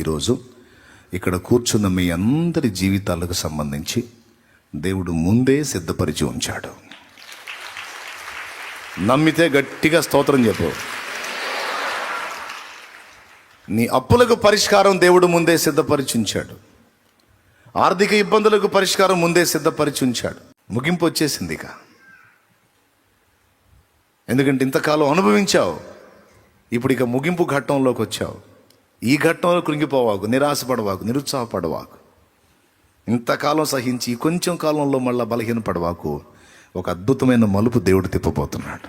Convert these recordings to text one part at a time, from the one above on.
ఈరోజు ఇక్కడ కూర్చున్న మీ అందరి జీవితాలకు సంబంధించి దేవుడు ముందే సిద్ధపరిచి ఉంచాడు. నమ్మితే గట్టిగా స్తోత్రం చెప్పు. నీ అప్పులకు పరిష్కారం దేవుడు ముందే సిద్ధపరిచి ఉంచాడు. ఆర్థిక ఇబ్బందులకు పరిష్కారం ముందే సిద్ధపరిచి ఉంచాడు. ముగింపు వచ్చేసింది ఇక. ఎందుకంటే ఇంతకాలం అనుభవించావు, ఇప్పుడు ఇక ముగింపు ఘట్టంలోకి వచ్చావు. ఈ ఘట్టంలో కృంగిపోవాకు, నిరాశపడవాకు, నిరుత్సాహపడవాకు. ఇంతకాలం సహించి కొంచెం కాలంలో మళ్ళీ బలహీనపడవాకు. ఒక అద్భుతమైన మలుపు దేవుడు తిప్పబోతున్నాడు.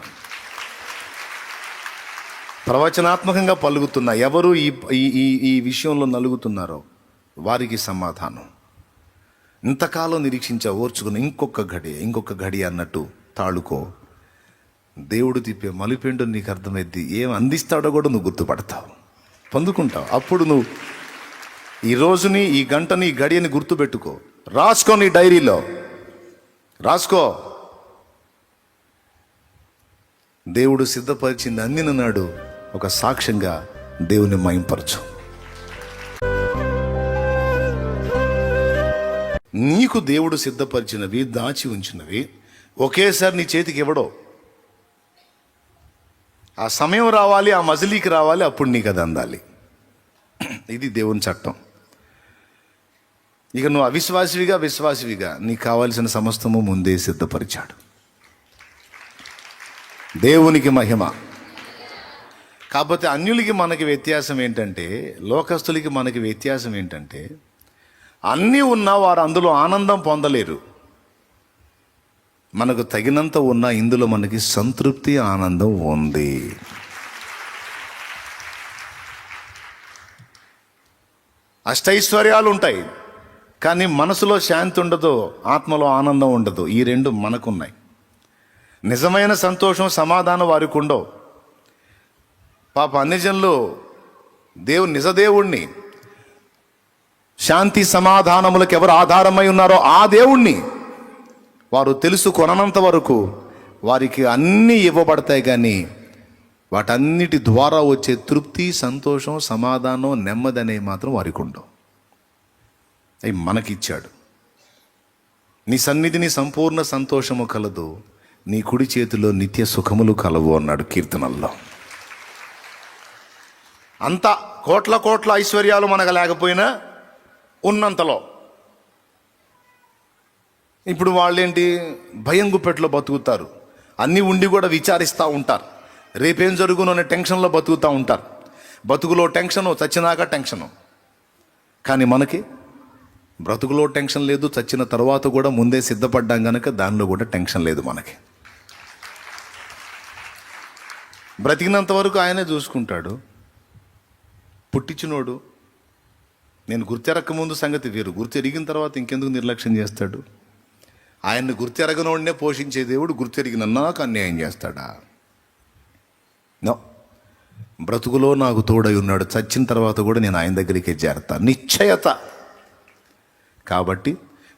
ప్రవచనాత్మకంగా పలుకుతున్న ఎవరు ఈ విషయంలో నలుగుతున్నారో వారికి సమాధానం. ఇంతకాలం నిరీక్షించా, ఓర్చుకుని ఇంకొక గడి అన్నట్టు తాళుకో. దేవుడు తిప్పే మలిపెండు నీకు అర్థమైద్ది. ఏం అందిస్తాడో కూడా నువ్వు గుర్తుపడతావు, పొందుకుంటావు. అప్పుడు నువ్వు ఈ రోజుని, ఈ గంటని, ఈ గడియని గుర్తుపెట్టుకో. రాసుకో, నీ డైరీలో రాసుకో. దేవుడు సిద్ధపరిచింది అందిన నాడు ఒక సాక్ష్యంగా దేవుని మహింపరచు. నీకు దేవుడు సిద్ధపరిచినవి, దాచి ఉంచినవి ఒకేసారి నీ చేతికి ఇవ్వడో. ఆ సమయం రావాలి, ఆ మజిలీకి రావాలి, అప్పుడు నీకు అది అందాలి. ఇది దేవుని చట్టం. ఇక నువ్వు విశ్వాసివిగా నీకు కావాల్సిన సమస్తము ముందే సిద్ధపరిచాడు. దేవునికి మహిమ. కాకపోతే అన్యులకి మనకి వ్యత్యాసం ఏంటంటే, లోకస్తులకి మనకి వ్యత్యాసం ఏంటంటే, అన్నీ ఉన్నా వారు అందులో ఆనందం పొందలేరు. మనకు తగినంత ఉన్నా ఇందులో మనకి సంతృప్తి, ఆనందం ఉంది. అష్టైశ్వర్యాలు ఉంటాయి, కానీ మనసులో శాంతి ఉండదు, ఆత్మలో ఆనందం ఉండదు. ఈ రెండు మనకున్నాయి. నిజమైన సంతోషం, సమాధానం వారికి ఉండవు. పాప అన్యజనులు నిజదేవుణ్ణి, శాంతి సమాధానములకు ఎవరు ఆధారమై ఉన్నారో ఆ దేవుణ్ణి వారు తెలుసుకొనంత వరకు వారికి అన్నీ ఇవ్వబడతాయి, కానీ వాటన్నిటి ద్వారా వచ్చే తృప్తి, సంతోషం, సమాధానం, నెమ్మది అనేవి మాత్రం వారికి ఉండవు. అవి మనకిచ్చాడు. నీ సన్నిధిని సంపూర్ణ సంతోషము కలదు, నీ కుడి చేతిలో నిత్య సుఖములు కలవు అన్నాడు కీర్తనల్లో. అంత కోట్ల ఐశ్వర్యాలు మనకు లేకపోయినా ఉన్నంతలో. ఇప్పుడు వాళ్ళేంటి, భయం గుప్పెట్లో బతుకుతారు. అన్నీ ఉండి కూడా విచారిస్తూ ఉంటారు. రేపేం జరుగును అనే టెన్షన్లో బతుకుతూ ఉంటారు. బతుకులో టెన్షను, చచ్చినాక టెన్షను. కానీ మనకి బ్రతుకులో టెన్షన్ లేదు, చచ్చిన తర్వాత కూడా ముందే సిద్ధపడ్డాం కనుక దానిలో కూడా టెన్షన్ లేదు మనకి. బ్రతికినంత వరకు ఆయనే చూసుకుంటాడు. పుట్టించినోడు. నేను గుర్తెరక్క ముందు సంగతి వేరు, గుర్తెరిగిన తర్వాత ఇంకెందుకు నిర్లక్ష్యం చేస్తాడు? ఆయన్ని గుర్తెరగనోడినే పోషించే దేవుడు గుర్తెరిగిన నాకు అన్యాయం చేస్తాడా? నో. బ్రతుకులో నాకు తోడై ఉన్నాడు, చచ్చిన తర్వాత కూడా నేను ఆయన దగ్గరికి చేరతా, నిశ్చయత. కాబట్టి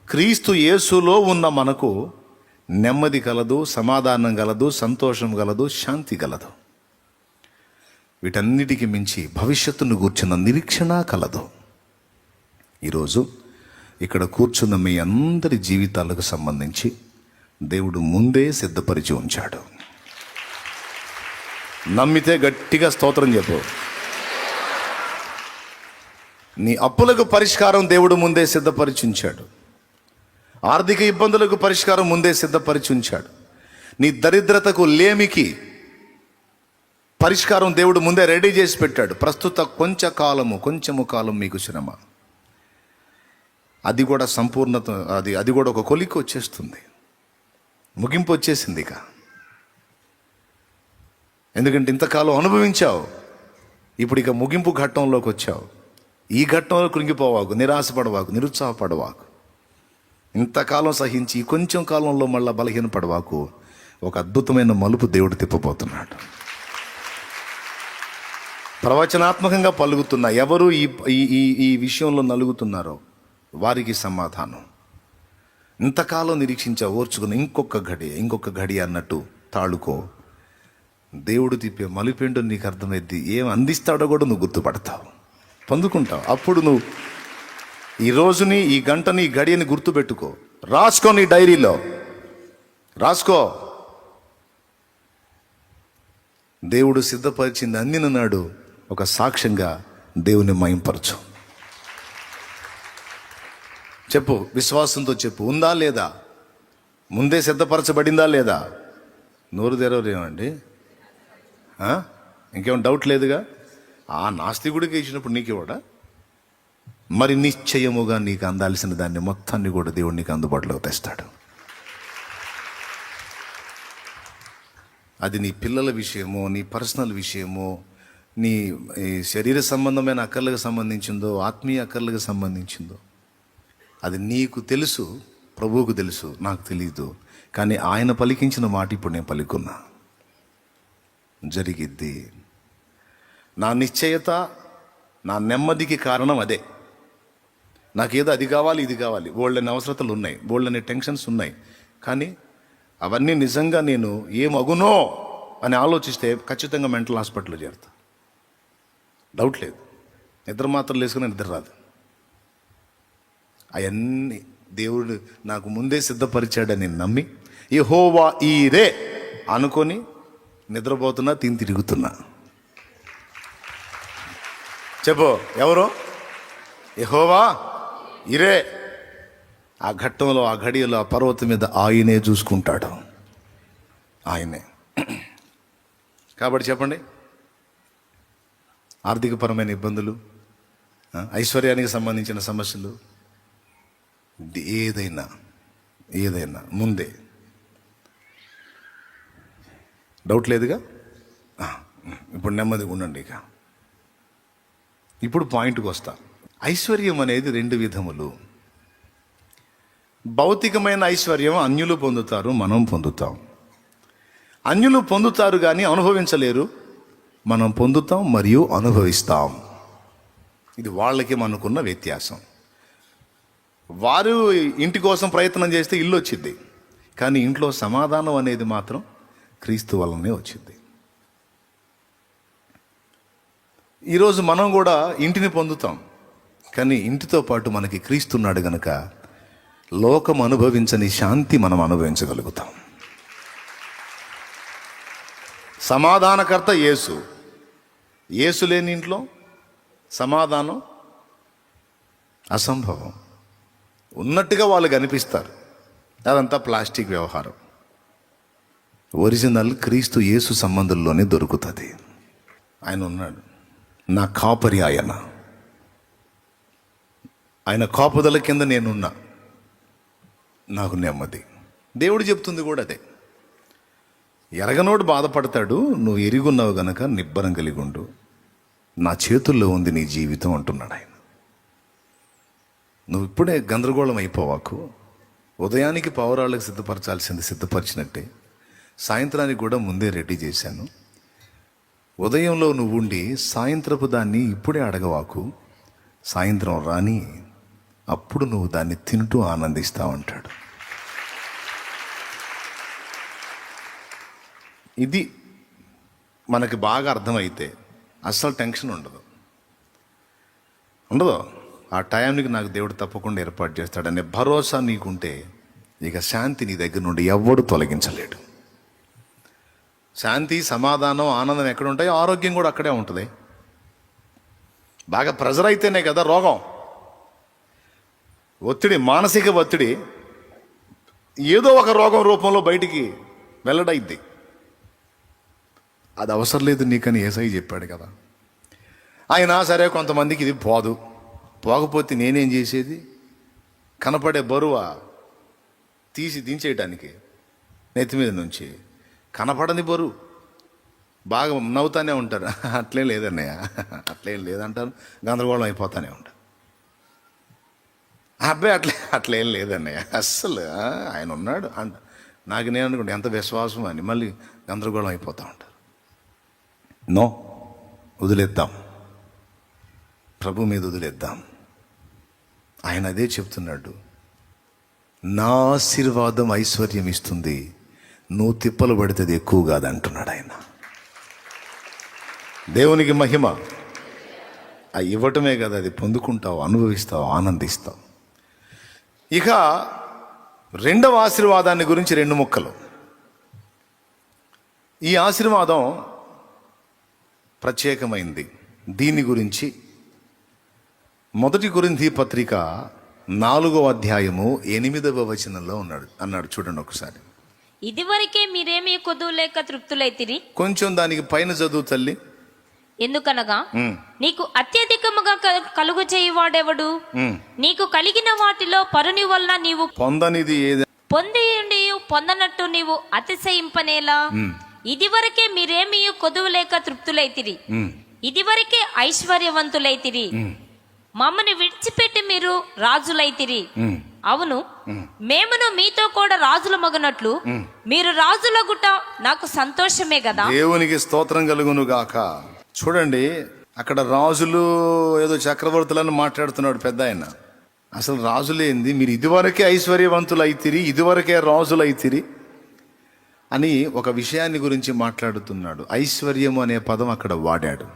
క్రీస్తు యేసులో ఉన్న మనకు నెమ్మది కలదు, సమాధానం కలదు, సంతోషం కలదు, శాంతి కలదు. వీటన్నిటికి మించి భవిష్యత్తును గూర్చిన నిరీక్షణ కలదు. ఈరోజు ఇక్కడ కూర్చున్న మీ అందరి జీవితాలకు సంబంధించి దేవుడు ముందే సిద్ధపరిచి ఉంచాడు. నమ్మితే గట్టిగా స్తోత్రం చెప్పు. నీ అప్పులకు పరిష్కారం దేవుడు ముందే సిద్ధపరిచి ఉంచాడు. ఆర్థిక ఇబ్బందులకు పరిష్కారం ముందే సిద్ధపరిచి ఉంచాడు. నీ దరిద్రతకు, లేమికి పరిష్కారం దేవుడు ముందే రెడీ చేసి పెట్టాడు. ప్రస్తుత కొంచెము కాలం మీకు శ్రమ, అది కూడా సంపూర్ణత, అది కూడా ఒక కొలికి వచ్చేస్తుంది. ముగింపు వచ్చేసింది ఇక. ఎందుకంటే ఇంతకాలం అనుభవించావు, ఇప్పుడు ఇక ముగింపు ఘట్టంలోకి వచ్చావు. ఈ ఘట్టంలో కృంగిపోవాకు, నిరాశపడవాకు, నిరుత్సాహపడవాకు. ఇంతకాలం సహించి కొంచెం కాలంలో మళ్ళీ బలహీనపడవాకు. ఒక అద్భుతమైన మలుపు దేవుడు తిప్పబోతున్నాడు. ప్రవచనాత్మకంగా పలుకుతున్న ఎవరు ఈ విషయంలో నలుగుతున్నారో వారికి సమాధానం. ఇంతకాలం నిరీక్షించా, ఓర్చుకుని ఇంకొక గడి అన్నట్టు తాళుకో. దేవుడు తిప్పే మలిపెండు నీకు అర్థమైద్ది. ఏం అందిస్తాడో కూడా నువ్వు గుర్తుపడతావు, పొందుకుంటావు. అప్పుడు నువ్వు ఈ రోజుని, ఈ గంటని, ఈ గడియని గుర్తుపెట్టుకో, రాసుకో, నీ డైరీలో రాసుకో. దేవుడు సిద్ధపరిచింది అందిన నాడు ఒక సాక్ష్యంగా దేవుని మహింపరచు. చెప్పు, విశ్వాసంతో చెప్పు. ఉందా లేదా? ముందే సిద్ధపరచబడిందా లేదా? నోరు తెరవరేమండి? ఇంకేమైనా డౌట్ లేదుగా? ఆ నాస్తికుడికి ఇచ్చినప్పుడు నీకు ఇవ్వడా? మరి నిశ్చయముగా నీకు అందాల్సిన దాన్ని మొత్తాన్ని కూడా దేవుడు నీకు అందుబాటులోకి తెస్తాడు. అది నీ పిల్లల విషయమో, నీ పర్సనల్ విషయమో, నీ శరీర సంబంధమైన అక్కర్లకు సంబంధించిందో, ఆత్మీయ అక్కర్లకు సంబంధించిందో, అది నీకు తెలుసు, ప్రభువుకు తెలుసు, నాకు తెలియదు. కానీ ఆయన పలికించిన మాట ఇప్పుడు నేను పలుకున్నా, జరిగిద్ది. నా నిశ్చయత, నా నెమ్మదికి కారణం అదే. నాకేదో అది కావాలి, ఇది కావాలి, బోల్డని అవసరతలు ఉన్నాయి, బోల్డని టెన్షన్స్ ఉన్నాయి. కానీ అవన్నీ నిజంగా నేను ఏమగునో అని ఆలోచిస్తే ఖచ్చితంగా మెంటల్ హాస్పిటల్లో చేరుతా, డౌట్ లేదు. నిద్ర మాత్రం వేసుకుని నిద్ర రాదు. అవన్నీ దేవుడు నాకు ముందే సిద్ధపరిచాడని నమ్మి యెహోవా ఈరే అనుకొని నిద్రపోతున్నా, తిరుగుతున్నా. చెప్పు, ఎవరు? యెహోవా ఇరే. ఆ ఘట్టంలో, ఆ ఘడియలో, ఆ పర్వతం మీద ఆయనే చూసుకుంటాడు, ఆయనే. కాబట్టి చెప్పండి, ఆర్థికపరమైన ఇబ్బందులు, ఐశ్వర్యానికి సంబంధించిన సమస్యలు, ఏదైనా ముందే డౌట్ లేదుగా? ఇప్పుడు నెమ్మదిగా ఉండండి. ఇప్పుడు పాయింట్కి వస్తా. ఐశ్వర్యం అనేది 2 విధములు. భౌతికమైన ఐశ్వర్యం అన్యులు పొందుతారు, మనం పొందుతాం. అన్యులు పొందుతారు కానీ అనుభవించలేరు, మనం పొందుతాం మరియు అనుభవిస్తాం. ఇది వాళ్ళకి మనకున్న వ్యత్యాసం. వారు ఇంటి కోసం ప్రయత్నం చేస్తే ఇల్లు వచ్చింది, కానీ ఇంట్లో సమాధానం అనేది మాత్రం క్రీస్తు వల్లనే వచ్చింది. ఈరోజు మనం కూడా ఇంటిని పొందుతాం, కానీ ఇంటితో పాటు మనకి క్రీస్తున్నాడు గనుక లోకం అనుభవించని శాంతి మనం అనుభవించగలుగుతాం. సమాధానకర్త యేసు. యేసు లేని ఇంట్లో సమాధానం అసంభవం. ఉన్నట్టుగా వాళ్ళు కనిపిస్తారు, అదంతా ప్లాస్టిక్ వ్యవహారం. ఒరిజినల్ క్రీస్తు యేసు సంబంధంలోనే దొరుకుతుంది. ఆయన ఉన్నాడు, నా కాపరి ఆయన కాపుదల కింద నేనున్నా, నాకు నెమ్మది. దేవుడు చెప్తుంది కూడా అదే. ఎరగనోడు బాధపడతాడు, నువ్వు ఎరుగున్నావు గనక నిబ్బరం కలిగి ఉండు, నా చేతుల్లో ఉంది నీ జీవితం అంటున్నాడు ఆయన. నువ్వు ఇప్పుడే గందరగోళం అయిపోవాకు. ఉదయానికి పావురాళ్ళకి సిద్ధపరచాల్సింది సిద్ధపరిచినట్టే సాయంత్రానికి కూడా ముందే రెడీ చేశాను. ఉదయంలో నువ్వు ఉండి సాయంత్రపు దాన్ని ఇప్పుడే అడగవాకు, సాయంత్రం రాని అప్పుడు నువ్వు దాన్ని తింటూ ఆనందిస్తావంటాడు. ఇది మనకి బాగా అర్థమైతే అస్సలు టెన్షన్ ఉండదు. ఆ టైంకి నాకు దేవుడు తప్పకుండా ఏర్పాటు చేస్తాడనే భరోసా నీకుంటే ఇక శాంతి నీ దగ్గర నుండి ఎవ్వడు తొలగించలేడు. శాంతి, సమాధానం, ఆనందం ఎక్కడ ఉంటాయో ఆరోగ్యం కూడా అక్కడే ఉంటుంది. బాగా ప్రెజర్ అయితేనే కదా రోగం, ఒత్తిడి, మానసిక ఒత్తిడి ఏదో ఒక రోగం రూపంలో బయటికి వెల్లడైద్ది. అది అవసరం లేదు నీకని యేసయ్య చెప్పాడు కదా. అయినా సరే కొంతమందికి ఇది పోకపోతే నేనేం చేసేది? కనపడే బరువా తీసి దించేయటానికి నెత్తి మీద నుంచి కనపడని బరువు బాగా నవ్వుతానే ఉంటారు. అట్లేం లేదన్నయ్య, అట్లేం లేదంటారు, గందరగోళం అయిపోతానే ఉంటారు. అబ్బాయి అట్లేం లేదన్నయ్య, అస్సలు ఆయన ఉన్నాడు అంట. నాకు నేను అనుకుంటే ఎంత విశ్వాసం అని మళ్ళీ గందరగోళం అయిపోతూ ఉంటారు. నో, వదిలేద్దాం, ప్రభు మీద వదిలేద్దాం. ఆయన అదే చెప్తున్నాడు, నా ఆశీర్వాదం ఐశ్వర్యం ఇస్తుంది, నువ్వు తిప్పలు పడితే అది ఎక్కువ కాదంటున్నాడు ఆయన. దేవునికి మహిమ. ఆ ఇవ్వటమే కదా, అది పొందుకుంటావు, అనుభవిస్తావు, ఆనందిస్తావు. ఇక రెండవ ఆశీర్వాదాన్ని గురించి 2 ముక్కలు. ఈ ఆశీర్వాదం ప్రత్యేకమైంది. దీని గురించి 1 కొరింథీ పత్రిక 4వ అధ్యాయము 8వ వచనంలో అన్నాడు. చూడండి ఒకసారి. ఇదివరకే మీరేమీ కొదువు లేక తృప్తులైతిరి. కొంచెం దానికి పైన చదువు తల్లి. ఎందుకనగా నీకు అత్యధికముగా కలుగు చేయువాడెవడు? నీకు కలిగిన వాటిలో పరుని వలన నీవు పొందనిది ఏది పొంది పొందనట్టు నీవు అతిశయింపనేలా? ఇదివరకే మీరేమీ కొదువు లేక తృప్తులైతిరి. ఇదివరకే ఐశ్వర్యవంతులైతిరి. మమ్మల్ని విడిచిపెట్టి మీరు రాజులైతిరి. అవును, మేమును మీతో కూడా రాజుల మగనట్లు మీరు రాజులగుట నాకు సంతోషమే కదా. దేవునికి స్తోత్రం కలుగును గాక. చూడండి, అక్కడ రాజులు ఏదో చక్రవర్తులను మాట్లాడుతున్నాడు పెద్ద ఆయన. అసలు రాజులేంది? మీరు ఇదివరకే ఐశ్వర్యవంతులు అయితిరి, ఇదివరకే రాజులు అయితిరి అని ఒక విషయాన్ని గురించి మాట్లాడుతున్నాడు. ఐశ్వర్యము అనే పదం అక్కడ వాడాడు.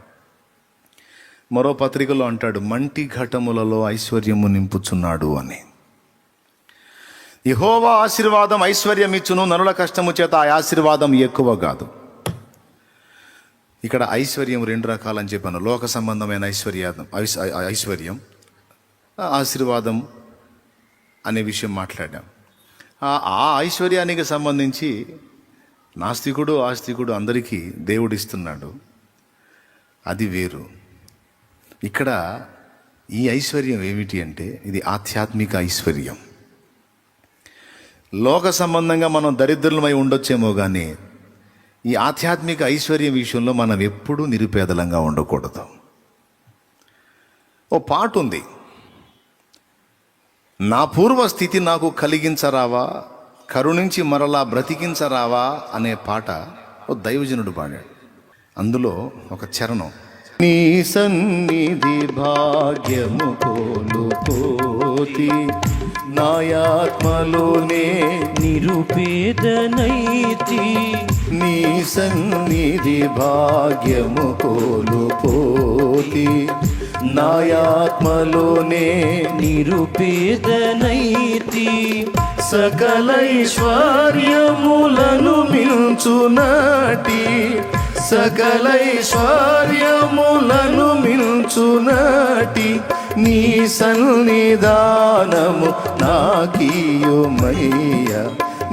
మరో పత్రికలో అంటాడు, మంటి ఘటములలో ఐశ్వర్యము నింపుచున్నాడు అని. యెహోవా ఆశీర్వాదం ఐశ్వర్యం ఇచ్చును, నరుల కష్టము చేత ఆ ఆశీర్వాదం ఎక్కువ కాదు. ఇక్కడ ఐశ్వర్యం 2 రకాలని చెప్పాను. లోక సంబంధమైన ఐశ్వర్యం, ఆశీర్వాదం అనే విషయం మాట్లాడాం. ఆ ఐశ్వర్యానికి సంబంధించి నాస్తికుడు ఆస్తికుడు అందరికీ దేవుడు ఇస్తున్నాడు, అది వేరు. ఇక్కడ ఈ ఐశ్వర్యం ఏమిటి అంటే, ఇది ఆధ్యాత్మిక ఐశ్వర్యం. లోక సంబంధంగా మనం దరిద్రులమై ఉండొచ్చేమో కానీ ఈ ఆధ్యాత్మిక ఐశ్వర్యం విషయంలో మనం ఎప్పుడూ నిరుపేదలంగా ఉండకూడదు. ఓ పాట ఉంది, నా పూర్వస్థితి నాకు కలిగించరావా, కరుణించి మరలా బ్రతికించరావా అనే పాట ఓ దైవజనుడు పాడాడు. అందులో ఒక చరణం, నీ సన్నిధి భాగ్యము కోల్పోతి నాయాత్మలోనే నిరుపేదనైతి. నీ సన్నిధి భాగ్యము కోల్పోతి నాయాత్మలోనే నిరుపేదనైతి. సకలైశ్వర్యములను మించునాటి, సకలైశ్వర్యములను మించునాటి నీ సన్నిధానము నాకీయుమయ్యా,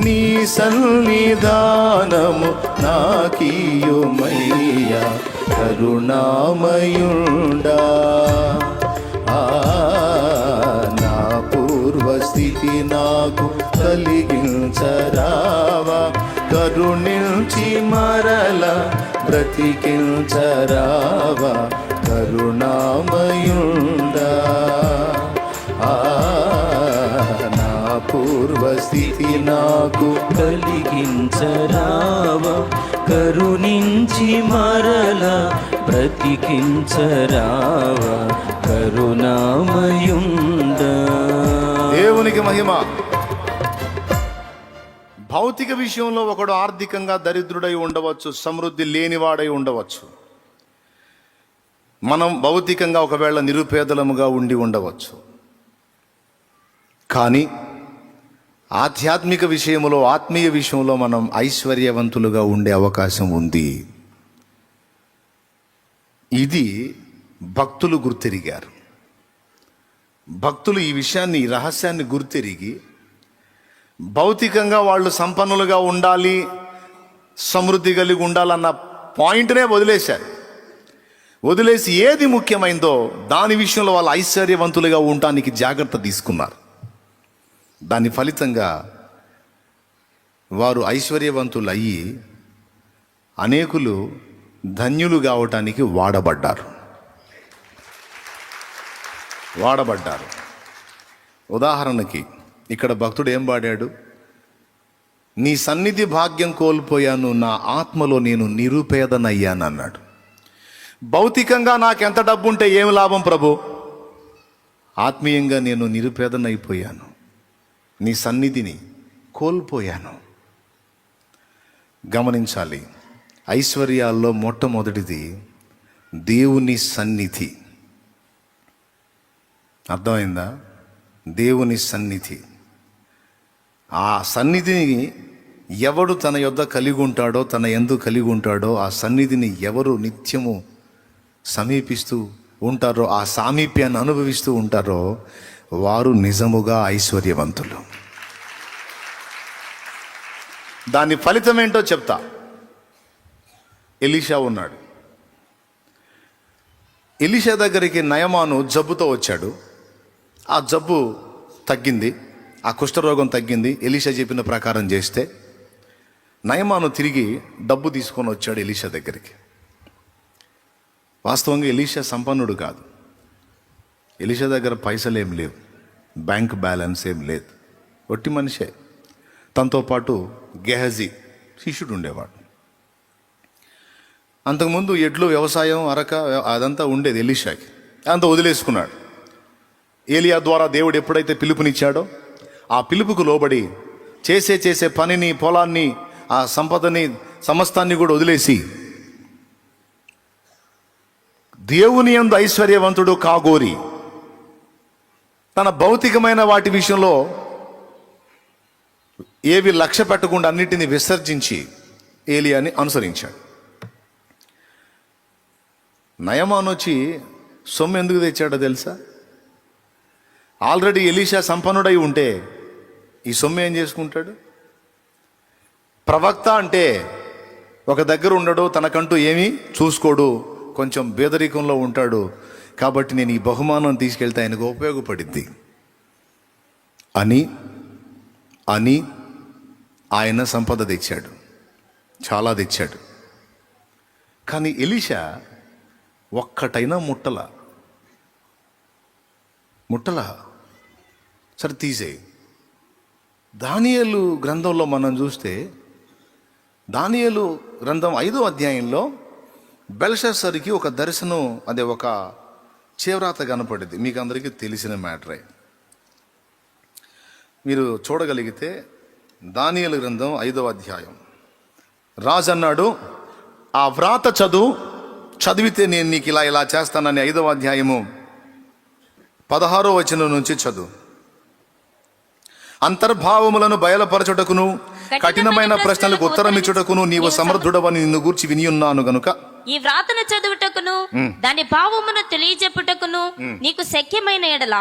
నీ సన్నిధానము నాకీయుమయ్యా, కరుణామయుండా. నా పూర్వస్థితి నాకు కలిగించరావా, కరుణించి మరల బ్రతికించరావా, కరుణామయుండా. నా పూర్వస్థితి నాకు కలిగించరావా, కరుణించి మరల బ్రతికించరావా, కరుణామయుండా. దేవునికి మహిమ. భౌతిక విషయంలో ఒకడు ఆర్థికంగా దరిద్రుడై ఉండవచ్చు, సమృద్ధి లేనివాడై ఉండవచ్చు. మనం భౌతికంగా ఒకవేళ నిరుపేదలముగా ఉండి ఉండవచ్చు. కానీ ఆధ్యాత్మిక విషయంలో, ఆత్మీయ విషయంలో మనం ఐశ్వర్యవంతులుగా ఉండే అవకాశం ఉంది. ఇది భక్తులు గుర్తెరిగారు. భక్తులు ఈ విషయాన్ని, ఈ రహస్యాన్ని గుర్తెరిగి భౌతికంగా వాళ్ళు సంపన్నులుగా ఉండాలి, సమృద్ధి కలిగి ఉండాలన్న పాయింట్నే వదిలేశారు. వదిలేసి ఏది ముఖ్యమైందో దాని విషయంలో వాళ్ళు ఐశ్వర్యవంతులుగా ఉండటానికి జాగ్రత్త తీసుకున్నారు. దాని ఫలితంగా వారు ఐశ్వర్యవంతులు అయ్యి అనేకులు ధన్యులు కావటానికి వాడబడ్డారు. ఉదాహరణకి ఇక్కడ భక్తుడు ఏం పాడాడు? నీ సన్నిధి భాగ్యం కోల్పోయాను, నా ఆత్మలో నేను నిరుపేదనయ్యాను అన్నాడు. భౌతికంగా నాకెంత డబ్బు ఉంటే ఏం లాభం ప్రభు, ఆత్మీయంగా నేను నిరుపేదనైపోయాను, నీ సన్నిధిని కోల్పోయాను. గమనించాలి, ఐశ్వర్యాల్లో మొట్టమొదటిది దేవుని సన్నిధి. అర్థమైందా? దేవుని సన్నిధి. ఆ సన్నిధిని ఎవడు తన యొద్ద కలిగి ఉంటాడో, తన యందు కలిగి ఉంటాడో, ఆ సన్నిధిని ఎవరు నిత్యము సమీపిస్తూ ఉంటారో, ఆ సామీప్యాన్ని అనుభవిస్తూ ఉంటారో, వారు నిజముగా ఐశ్వర్యవంతులు. దాని ఫలితం ఏంటో చెప్తా. ఎలీషా ఉన్నాడు. ఎలీషా దగ్గరికి నయమాను జబ్బుతో వచ్చాడు. ఆ జబ్బు తగ్గింది, ఆ కుష్ఠరోగం తగ్గింది. ఎలీషా చెప్పిన ప్రకారం చేస్తే నయమాను తిరిగి డబ్బు తీసుకొని వచ్చాడు ఎలీషా దగ్గరికి. వాస్తవంగా ఎలీషా సంపన్నుడు కాదు. ఎలీషా దగ్గర పైసలు ఏం లేవు, బ్యాంక్ బ్యాలెన్స్ ఏం లేదు, ఒట్టి మనిషే. తనతో పాటు గెహజీ శిష్యుడు ఉండేవాడు. అంతకుముందు ఎడ్లు, వ్యవసాయం, అరక అదంతా ఉండేది ఎలీషాకి. అంతా వదిలేసుకున్నాడు. ఏలియా ద్వారా దేవుడు ఎప్పుడైతే పిలుపునిచ్చాడో ఆ పిలుపుకు లోబడి చేసే పనిని, పొలాన్ని, ఆ సంపదని, సమస్తాన్ని కూడా వదిలేసి దేవుని యందు ఐశ్వర్యవంతుడు కాగోరి తన భౌతికమైన వాటి విషయంలో ఏవి లక్ష్య పెట్టకుండా అన్నిటిని విసర్జించి ఏలియాని అనుసరించాడు. నయమాను వచ్చి సొమ్ము ఎందుకు తెచ్చాడో తెలుసా? ఆల్రెడీ ఎలీషా సంపన్నుడై ఉంటే ఈ సొమ్ము ఏం చేసుకుంటాడు? ప్రవక్త అంటే ఒక దగ్గర ఉండడు, తనకంటూ ఏమీ చూసుకోడు, కొంచెం పేదరికంలో ఉంటాడు. కాబట్టి నేను ఈ బహుమానం తీసుకెళ్తే ఆయనకు ఉపయోగపడిద్ది అని ఆయన సంపద తెచ్చాడు, చాలా తెచ్చాడు. కానీ ఎలీషా ఒక్కటైనా ముట్టల. సరే తీసేయి. దానియేలు గ్రంథంలో మనం చూస్తే, దానియేలు గ్రంథం 5వ అధ్యాయంలో బెల్షస్సర్కి ఒక దర్శనం, అదే ఒక చేవ్రాత కనపడింది. మీకు అందరికీ తెలిసిన మ్యాటరే. మీరు చూడగలిగితే దానియేలు గ్రంథం 5వ అధ్యాయం. రాజు అన్నాడు, ఆ వ్రాత చదివితే నేను నీకు ఇలా చేస్తానని 5వ అధ్యాయము 16వ వచనం నుంచి చదువు. అంతర్భావములను బయలుపరచుటకును కఠినమైన ప్రశ్నలకు ఉత్తరం ఇచ్చుటకును నీవు సమర్థుడవని నిన్ను గూర్చి వినియున్నాను గనుక ఈ వ్రాతను చదువుటకును దాని భావమును తెలియజెప్పుటకును నీకు శక్యమైన ఎడల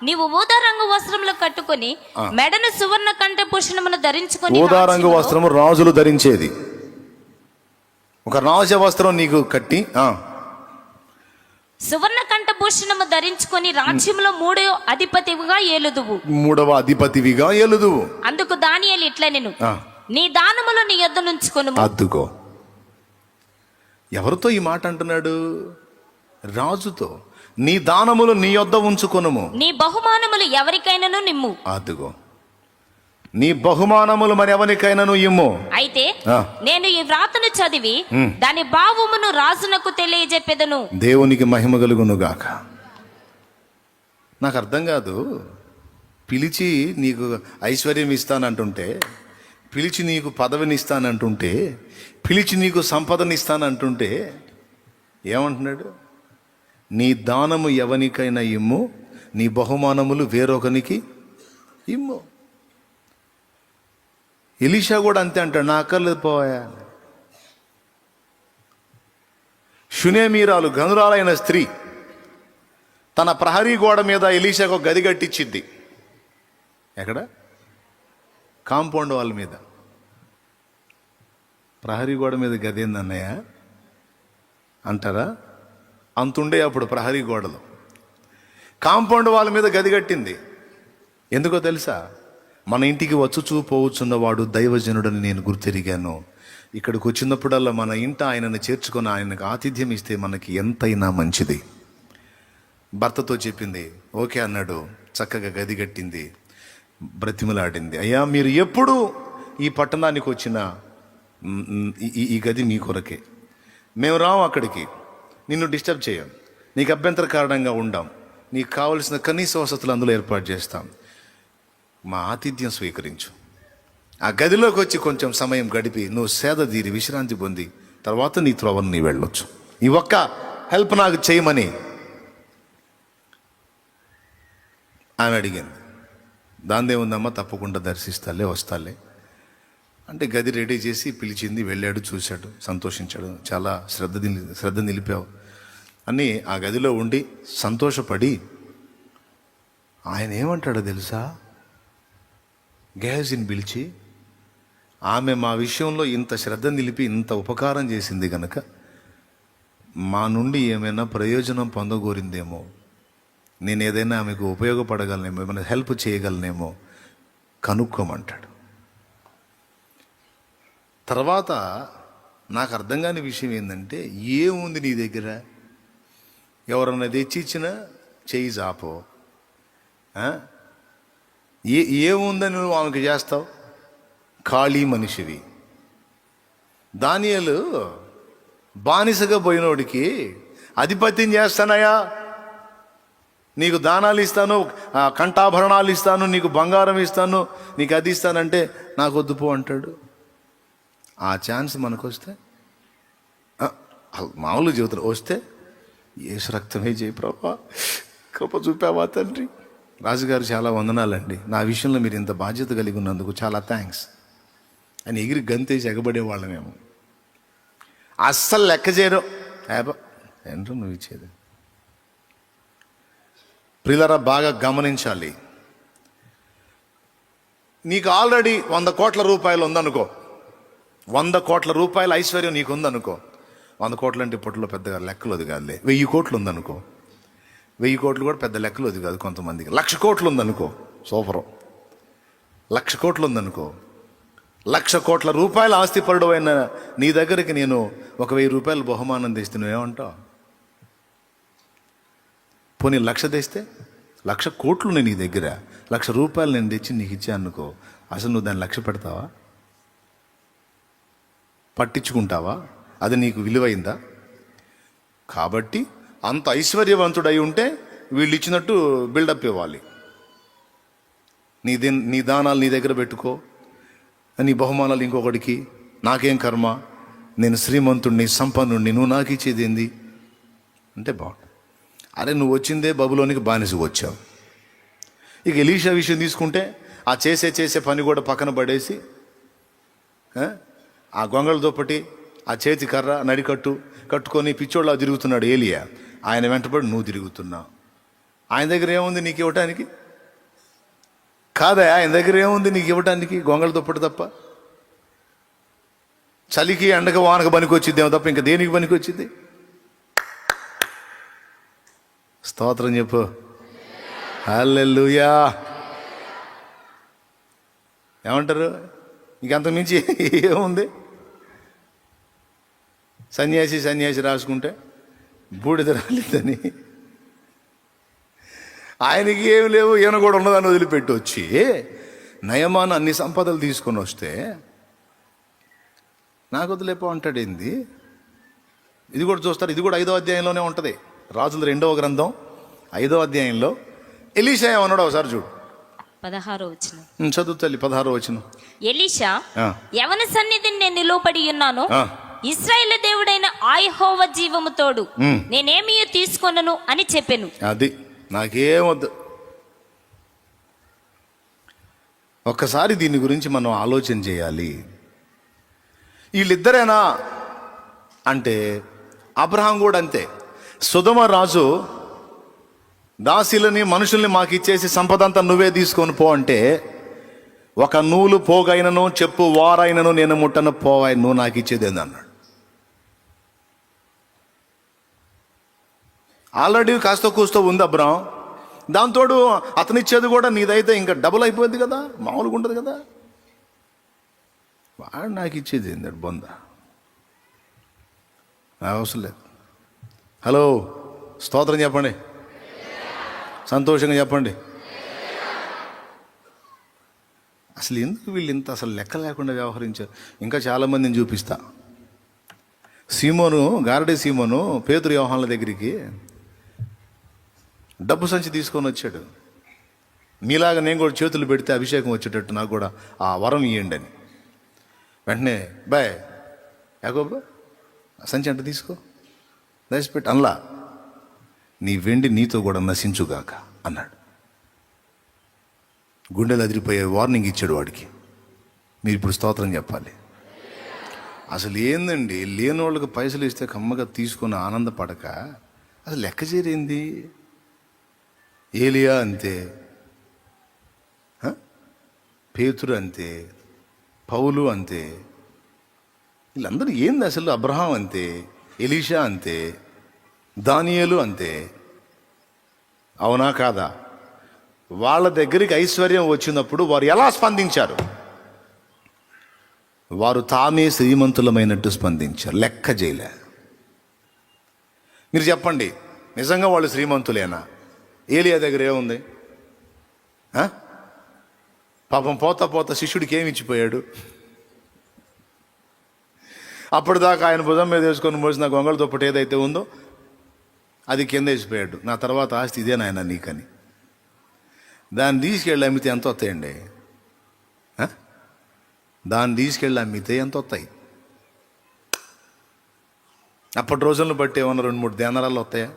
నీవు ఊదా రంగు వస్త్రములు కట్టుకొని మెడను సువర్ణ కంఠభూషణమును ధరించుకొని. ఊదా రంగు వస్త్రము రాజులు ధరించేది. ఒక రాజ వస్త్రం నీకు కట్టి సువర్ణ కంఠభూషణము ధరించుకొని రాజ్యంలో మూడవ అధిపతివిగా ఏలుదువు. అందుకు దానియేలు ఇట్లనెను, నీ దానములు నీ యొద్ద నుంచుకొనుము. అద్దుకో. ఎవరితో ఈ మాట అంటున్నాడు? రాజుతో. నీ దానములు నీ యొద్ద ఉంచుకొనుము, నీ బహుమానములు ఎవరికైనాను నిమ్ము. అద్దుకో. నీ బహుమానములు మరి ఎవరికైనాను ఇమ్ము. అయితే నేను ఈ వ్రాతను చదివి దాని భావమును రాజునకు తెలియజెప్పెదను. దేవునికి మహిమ కలుగును గాక. నాకు అర్థం కాదు, పిలిచి నీకు ఐశ్వర్యం ఇస్తానంటుంటే, పిలిచి నీకు పదవిని ఇస్తానంటుంటే, పిలిచి నీకు సంపదను ఇస్తానంటుంటే ఏమంటున్నాడు? నీ దానము ఎవనికైనా ఇమ్ము, నీ బహుమానములు వేరొకనికి ఇమ్ము. ఎలీషా కూడా అంతే అంటాడు, నా అక్కర్లేదు పోయా. షునేమీరాలు గనురాలైన స్త్రీ తన ప్రహరీ గోడ మీద ఎలీషాకు ఒక గది కట్టించిద్ది. ఎక్కడ? కాంపౌండ్ వాళ్ళ మీద. ప్రహరీ గోడ మీద గది ఏందన్నయ్య అంటారా? అంతుండే అప్పుడు ప్రహరీ గోడలో. కాంపౌండ్ వాళ్ళ మీద గది కట్టింది. ఎందుకో తెలుసా? మన ఇంటికి వచ్చుచూ పోవచ్చున్నవాడు దైవజనుడని నేను గుర్తెరిగాను. ఇక్కడికి వచ్చినప్పుడల్లా మన ఇంట ఆయనను చేర్చుకొని ఆయనకు ఆతిథ్యం ఇస్తే మనకి ఎంతైనా మంచిది. భర్తతో చెప్పింది, ఓకే అన్నాడు. చక్కగా గది కట్టింది, బ్రతిమలాడింది. అయ్యా, మీరు ఎప్పుడు ఈ పట్టణానికి వచ్చినా ఈ గది మీ కొరకే, మేము రాము అక్కడికి, నిన్ను డిస్టర్బ్ చేయం, నీకు అభ్యంతర కారణంగా ఉండాం, నీకు కావలసిన కనీస వసతులు అందులో ఏర్పాటు చేస్తాం, మా ఆతిథ్యం స్వీకరించు. ఆ గదిలోకి వచ్చి కొంచెం సమయం గడిపి నువ్వు సేద తీరి విశ్రాంతి పొంది తర్వాత నీ త్రోవను నీ వెళ్ళొచ్చు. ఈ ఒక్క హెల్ప్ నాకు చేయమని ఆమె అడిగింది. దాందేముందమ్మా, తప్పకుండా దర్శిస్తాలే, వస్తాలే అంటే గది రెడీ చేసి పిలిచింది. వెళ్ళాడు, చూశాడు, సంతోషించాడు. చాలా శ్రద్ధ నిలిపావు అని ఆ గదిలో ఉండి సంతోషపడి ఆయన ఏమంటాడో తెలుసా? గేహజీని పిలిచి, ఆమె మా విషయంలో ఇంత శ్రద్ధ నిలిపి ఇంత ఉపకారం చేసింది గనక మా నుండి ఏమైనా ప్రయోజనం పొందగోరిందేమో, నేను ఏదైనా ఆమెకు ఉపయోగపడగలనేమో, ఏమైనా హెల్ప్ చేయగలనేమో కనుక్కోమంటాడు. తర్వాత నాకు అర్థం కాని విషయం ఏంటంటే, ఏముంది నీ దగ్గర? ఎవరన్నా తెచ్చి ఇచ్చినా చెయ్యి జాపో. ఏముందని నువ్వు ఆమెకు చేస్తావు? ఖాళీ మనిషివి. దానియేలు బానిసగా పోయినోడికి ఆధిపత్యం చేస్తానయ్యా, నీకు దానాలు ఇస్తాను, కంఠాభరణాలు ఇస్తాను, నీకు బంగారం ఇస్తాను, నీకు అది ఇస్తానంటే నాకు వద్దు పో అంటాడు. ఆ ఛాన్స్ మనకు వస్తే, మామూలు జీవితంలో వస్తే, యేసు రక్తమే చేయి ప్రభా, కృప చూపావా తండ్రి. రాజుగారు చాలా వందనాలండి, నా విషయంలో మీరు ఇంత బాధ్యత కలిగి ఉన్నందుకు చాలా థ్యాంక్స్ అని ఎగిరి గంతేసి ఎగబడేవాళ్ళమేమో. అస్సలు లెక్క చేయరు. ఏంటో నువ్వు ఇచ్చేది. ప్రియులారా, బాగా గమనించాలి. నీకు ఆల్రెడీ 100 కోట్ల రూపాయలు ఉందనుకో, 100 కోట్ల రూపాయల ఐశ్వర్యం నీకు ఉందనుకో. 100 కోట్లు అంటే ఇప్పట్లో పెద్దగా లెక్కలు అది కాదులే. 1000 కోట్లు ఉందనుకో, 1000 కోట్లు కూడా పెద్ద లెక్కలు అది కాదు కొంతమందికి. 1,00,000 కోట్లు ఉందనుకో, సూపరు. 1,00,000 కోట్లు ఉందనుకో, 1,00,000 కోట్ల రూపాయల ఆస్తిపరుడు అయిన నీ దగ్గరికి నేను 1,000 రూపాయలు బహుమానం తెస్తే నువ్వేమంటావు? పోనీ 1,00,000 తెస్తే, 1,00,000 కోట్లు నేను నీ దగ్గర, 1,00,000 రూపాయలు నేను తెచ్చి నీకు ఇచ్చాను అనుకో, అసలు నువ్వు దాన్ని 1,00,000 పెడతావా? పట్టించుకుంటావా? అది నీకు విలువైందా? కాబట్టి అంత ఐశ్వర్యవంతుడై ఉంటే వీళ్ళు ఇచ్చినట్టు బిల్డప్ ఇవ్వాలి. నీ దానాలు నీ దగ్గర పెట్టుకో, నీ బహుమానాలు ఇంకొకటికి. నాకేం కర్మ, నేను శ్రీమంతుడిని, సంపన్నుడిని, నువ్వు నాకు ఇచ్చేది ఏంది అంటే బాగుంటుంది. అరే, నువ్వు వచ్చిందే బబులోనికి బానిసకు వచ్చావు. ఇక ఎలీషా విషయం తీసుకుంటే, ఆ చేసే పని కూడా పక్కన పడేసి, ఆ గొంగళ దుప్పటి, ఆ చేతి కర్ర, నడికట్టు కట్టుకొని పిచ్చోళ్ళ తిరుగుతున్నాడు ఏలియా. ఆయన వెంటబడి నువ్వు తిరుగుతున్నావు. ఆయన దగ్గర ఏముంది నీకు ఇవ్వటానికి? కాదా, ఆయన దగ్గర ఏముంది నీకు ఇవ్వటానికి? గొంగళ దుప్పటి తప్ప. చలికి ఎండక వానకు పనికి వచ్చిద్దేమో తప్ప ఇంకా దేనికి పనికి వచ్చింది? స్తోత్రం చెప్పు. హల్లెలూయా. ఏమంటారు? ఇంకంత మించి ఏముంది? సన్యాసి రాసుకుంటే బూడిద రాలేదని, ఆయనకి ఏమి లేవు, ఈయన కూడా ఉన్నదాన్ని వదిలిపెట్టి వచ్చి నయమాన అన్ని సంపదలు తీసుకొని వస్తే నాకు వదిలేపో అంటాడు. ఏంది ఇది? కూడా చూస్తారు. ఇది కూడా 5వ అధ్యాయంలోనే ఉంటుంది. రాజుల 2వ గ్రంథం 5వ అధ్యాయంలో ఎలీషా ఏమన్నాడు ఒకసారి చూడు. 16వ వచనం చదువు తల్లి. 16వ వచనం. ఎలీషా, ఎవని సన్నిధిని నేను నిలువబడి ఉన్నాను, ఇశ్రాయేలు దేవుడైన యెహోవా జీవము తోడు, నేనేమీ తీసుకొనను అని చెప్పాను. అది నాకేమొద్దు. ఒక్కసారి దీని గురించి మనం ఆలోచన చేయాలి. వీళ్ళిద్దరేనా అంటే అబ్రహాం కూడా అంతే. సొదొమ రాజు దాసీలని, మనుషుల్ని మాకు ఇచ్చేసి సంపదంతా నువ్వే తీసుకొని పో అంటే, ఒక నూలు పోగైనను చెప్పు వారైనను నేను ముట్టను, పోవాయి, నువ్వు నాకు ఇచ్చేది ఏందన్నాడు. ఆల్రెడీ కాస్త కూస్తో ఉంది అబ్రహాం. దాంతోడు అతనిచ్చేది కూడా నీదైతే ఇంకా డబుల్ అయిపోయింది కదా, మామూలుగా ఉండదు కదా. వాడు నాకు ఇచ్చేది ఏందాడు బొంద, అవసరం లేదు. హలో, స్తోత్రం చెప్పండి, సంతోషంగా చెప్పండి. అసలు ఎందుకు వీళ్ళు ఇంత అసలు లెక్క లేకుండా వ్యవహరించారు? ఇంకా చాలామందిని చూపిస్తా. సీమోను, గారడే సీమోను పేతురు యోహానుల దగ్గరికి డబ్బు సంచి తీసుకొని వచ్చాడు. మీలాగా నేను కూడా చేతులు పెడితే అభిషేకం వచ్చేటట్టు నాకు కూడా ఆ వరం ఇవ్వండి అని. వెంటనే బాయ్ యాకోబు సంచి అంటే తీసుకో, దయచేపెట్టి అనలా, నీ వెండి నీతో కూడా నశించుగాక అన్నాడు. గుండెలు అదిరిపోయే వార్నింగ్ ఇచ్చాడు వాడికి. మీరు ఇప్పుడు స్తోత్రం చెప్పాలి. అసలు ఏందండి, లేని వాళ్ళకి పైసలు ఇస్తే కమ్మగా తీసుకొని ఆనందపడక అసలు లెక్క చేరింది. ఏలియా అంతే, పేతురు అంతే, పౌలు అంతే, వీళ్ళందరూ ఏంది అసలు. అబ్రహాం అంతే, ఎలీషా అంతే, దానియేలు అంతే. అవునా కాదా? వాళ్ళ దగ్గరికి ఐశ్వర్యం వచ్చినప్పుడు వారు ఎలా స్పందించారు? వారు తామే శ్రీమంతులమైనట్టు స్పందించారు, లెక్క చేయలే. మీరు చెప్పండి, నిజంగా వాళ్ళు శ్రీమంతులేనా? ఏలియా దగ్గర ఏముంది? పాపం పోతా పోతా శిష్యుడికి ఏమి ఇచ్చిపోయాడు? అప్పటిదాకా ఆయన భుజం మీద వేసుకొని మోసిన గొంగళ దుప్పటి ఏదైతే ఉందో అది కింద వేసిపోయాడు. నా తర్వాత ఆస్తి ఇదే నాయన నీకని. దాన్ని తీసుకెళ్ళి అమ్మితే ఎంత వస్తాయండి? దాన్ని తీసుకెళ్ళి అమ్మితే ఎంత వస్తాయి? అప్పటి రోజులను బట్టి ఏమన్నా 2-3 దేనారాలు వస్తాయా?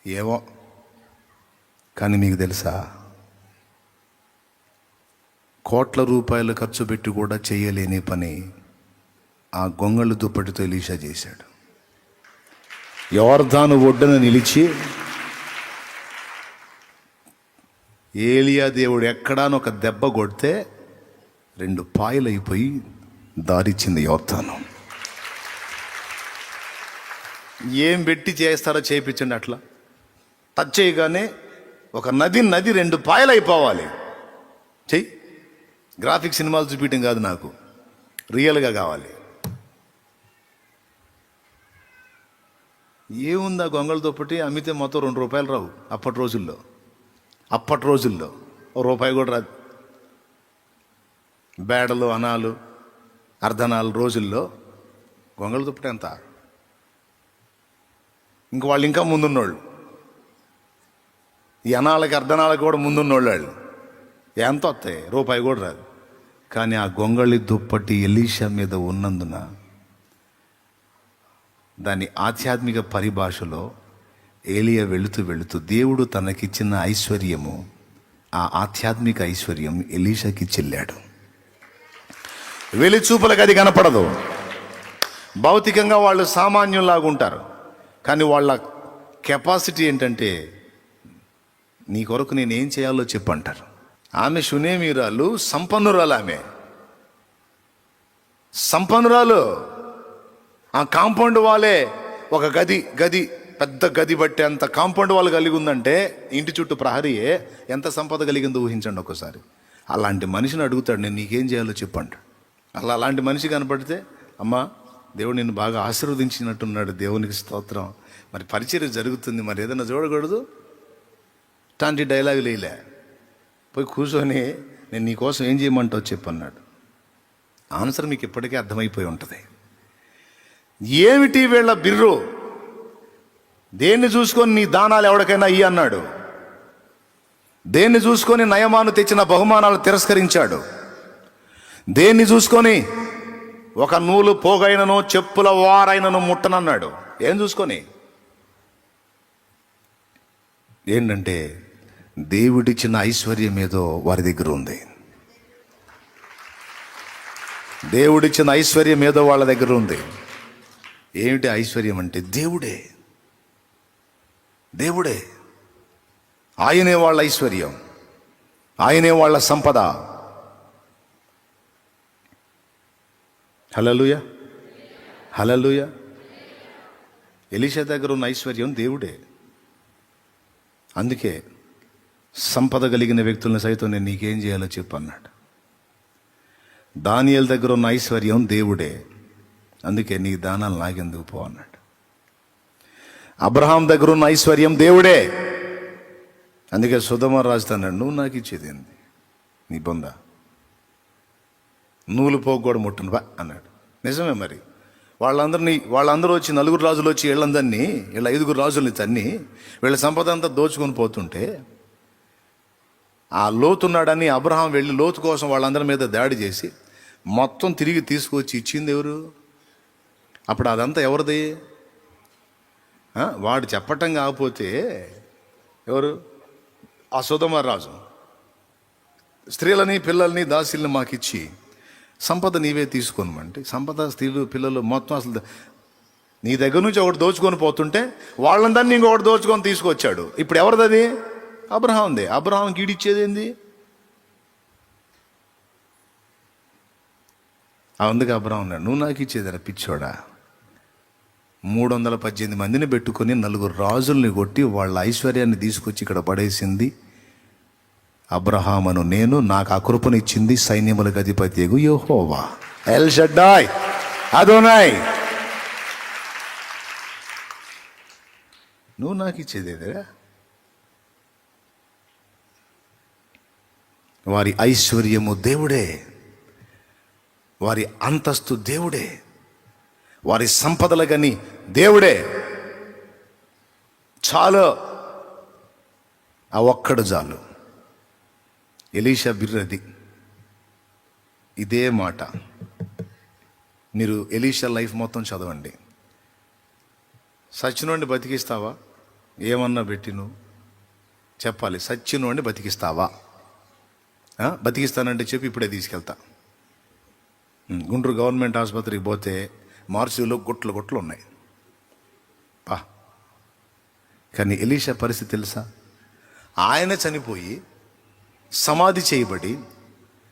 ఏమో. కానీ మీకు తెలుసా, కోట్ల రూపాయలు ఖర్చు పెట్టి కూడా చేయలేని పని ఆ గొంగళి దుప్పటితో ఎలీషా చేశాడు. యోర్దాను ఒడ్డున నిలిచి ఏలియా దేవుడు ఎక్కడాను ఒక దెబ్బ కొడితే 2 పాయలైపోయి దారిచ్చింది యోర్దాను. ఏం పెట్టి చేస్తారో చేయించండి. అట్లా టచ్ చేయగానే ఒక నది 2 పాయలైపోవాలి. చెయ్యి. గ్రాఫిక్ సినిమాలు చూపించడం కాదు, నాకు రియల్గా కావాలి. ఏముందా గొంగళ దుప్పటి అమ్మితే మొత్తం 2 రూపాయలు రావు. అప్పటి రోజుల్లో 1 రూపాయి కూడా రాదు. బేడలు, అనాలు, అర్ధనాలు రోజుల్లో గొంగళ దుప్పటి ఎంత? ఇంక వాళ్ళు ఇంకా ముందున్నోళ్ళు, ఈ అనాలకి అర్ధనాలకి కూడా ముందున్నోళ్ళు. వాళ్ళు ఎంత వస్తాయి? రూపాయి కూడా రాదు. కానీ ఆ గొంగళి దుప్పటి ఎలీషా మీద ఉన్నందున దాని ఆధ్యాత్మిక పరిభాషలో ఏలియా వెళుతూ దేవుడు తనకిచ్చిన ఐశ్వర్యము, ఆ ఆధ్యాత్మిక ఐశ్వర్యం ఎలీషాకి చెల్లాడు. వెలిచూపులకు అది కనపడదు. భౌతికంగా వాళ్ళు సామాన్యులాగా ఉంటారు, కానీ వాళ్ళ కెపాసిటీ ఏంటంటే, నీ కొరకు నేనేం చేయాలో చెప్పంటారు. ఆమె షునేమీరాలు, సంపన్నురాలు. ఆమె సంపన్నురాలు. ఆ కాంపౌండ్ వాళ్ళే ఒక గది పెద్ద గది బట్టి అంత కాంపౌండ్ వాళ్ళు కలిగి ఉందంటే, ఇంటి చుట్టూ ప్రహరీయే ఎంత సంపద కలిగిందో ఊహించండి ఒకసారి. అలాంటి మనిషిని అడుగుతాడు, నేను నీకేం చేయాలో చెప్పంటాడు. అలాంటి మనిషి కనపడితే, అమ్మా దేవుడు నిన్ను బాగా ఆశీర్వదించినట్టున్నాడు, దేవునికి స్తోత్రం, మరి పరిచర్య జరుగుతుంది, మరి ఏదైనా చూడకూడదు ఇట్లాంటి డైలాగులు వేయలే. పోయి కూర్చొని నేను నీకోసం ఏం చేయమంటావు చెప్పన్నాడు. ఆన్సర్ మీకు ఇప్పటికే అర్థమైపోయి ఉంటుంది. ఏమిటి వీళ్ళ బిర్రు? దేన్ని చూసుకొని నీ దానాలు ఎవరికైనా ఇయ్యి అన్నాడు. దేన్ని చూసుకొని నయమాను తెచ్చిన బహుమానాలు తిరస్కరించాడు. దేన్ని చూసుకొని ఒక నూలు పోగైనను చెప్పుల వారైనను ముట్టనన్నాడు. ఏం చూసుకొని? ఏంటంటే దేవుడిచ్చిన ఐశ్వర్యం ఏదో వారి దగ్గర ఉంది. దేవుడిచ్చిన ఐశ్వర్యం ఏదో వాళ్ళ దగ్గర ఉంది. ఏమిటి ఐశ్వర్యం అంటే? దేవుడే. ఆయనే వాళ్ళ ఐశ్వర్యం, ఆయనే వాళ్ళ సంపద. హల్లెలూయా, హల్లెలూయా. ఎలీషా దగ్గర ఉన్న ఐశ్వర్యం దేవుడే. అందుకే సంపద కలిగిన వ్యక్తులను సైతం నేను నీకేం చేయాలో చెప్పు అన్నాడు. దానియేలు దగ్గర ఉన్న ఐశ్వర్యం దేవుడే. అందుకే నీ దానాలు నాకెందుకు పో అన్నాడు. అబ్రహాం దగ్గర ఉన్న ఐశ్వర్యం దేవుడే. అందుకే సొదొమ రాజుతో అన్నాడు, నువ్వు నాకు ఇచ్చేది ఏంది? నీ బొంద నూలు పోగు కూడా ముట్టను బా అన్నాడు. నిజమే. మరి వాళ్ళందరూ వచ్చి 4 రాజులు వచ్చి వీళ్ళ 5 రాజుల్ని తన్ని వీళ్ళ సంపద అంతా దోచుకొని పోతుంటే, ఆ లోతున్నాడని అబ్రహాం వెళ్ళి లోతు కోసం వాళ్ళందరి మీద దాడి చేసి మొత్తం తిరిగి తీసుకొచ్చి ఇచ్చింది ఎవరు? అప్పుడు అదంతా ఎవరిది? వాడు చెప్పటం కాకపోతే ఎవరు? ఆ సొదొమ రాజు. స్త్రీలని పిల్లల్ని దాసీల్ని మాకిచ్చి సంపద నీవే తీసుకోనమంటే, సంపద స్త్రీలు పిల్లలు మొత్తం అసలు నీ దగ్గర నుంచి ఒకటి దోచుకొని పోతుంటే వాళ్ళందరినీ ఇంకొకటి దోచుకొని తీసుకొచ్చాడు. ఇప్పుడు ఎవరిది అది? అబ్రహాందే. అబ్రహాంకి ఈడిచ్చేది ఏంది? అందుకే అబ్రహాం అన్నాడు, నువ్వు నాకు ఇచ్చేదరా పిచ్చోడా? 318 మందిని పెట్టుకొని 4 రాజుల్ని కొట్టి వాళ్ళ ఐశ్వర్యాన్ని తీసుకొచ్చి ఇక్కడ పడేసింది అబ్రహామును నేను, నాకు ఆ కృపనిచ్చింది సైన్యములకు అధిపతి యెహోవా ఎల్ షడ్డాయ్ అదోనాయ్. నువ్వు నాకు ఇచ్చేదేదిరా? వారి ఐశ్వర్యము దేవుడే, వారి అంతస్తు దేవుడే, వారి సంపదలు కానీ దేవుడే. చాలు, ఆ ఒక్కడు చాలు. ఎలీషా బిర్రది ఇదే మాట. మీరు ఎలీషా లైఫ్ మొత్తం చదవండి. సచ్చినోడిని బతికిస్తావా? ఏమన్నా పెట్టి నువ్వు చెప్పాలి. సచ్చినోడిని బతికిస్తావా? బతికిస్తానంటే చెప్పి ఇప్పుడే తీసుకెళ్తా. గుంటూరు గవర్నమెంట్ ఆసుపత్రికి పోతే మార్చిలో గుట్లు ఉన్నాయి. కానీ ఎలీషా పరిస్థితి తెలుసా? ఆయన చనిపోయి సమాధి చేయబడి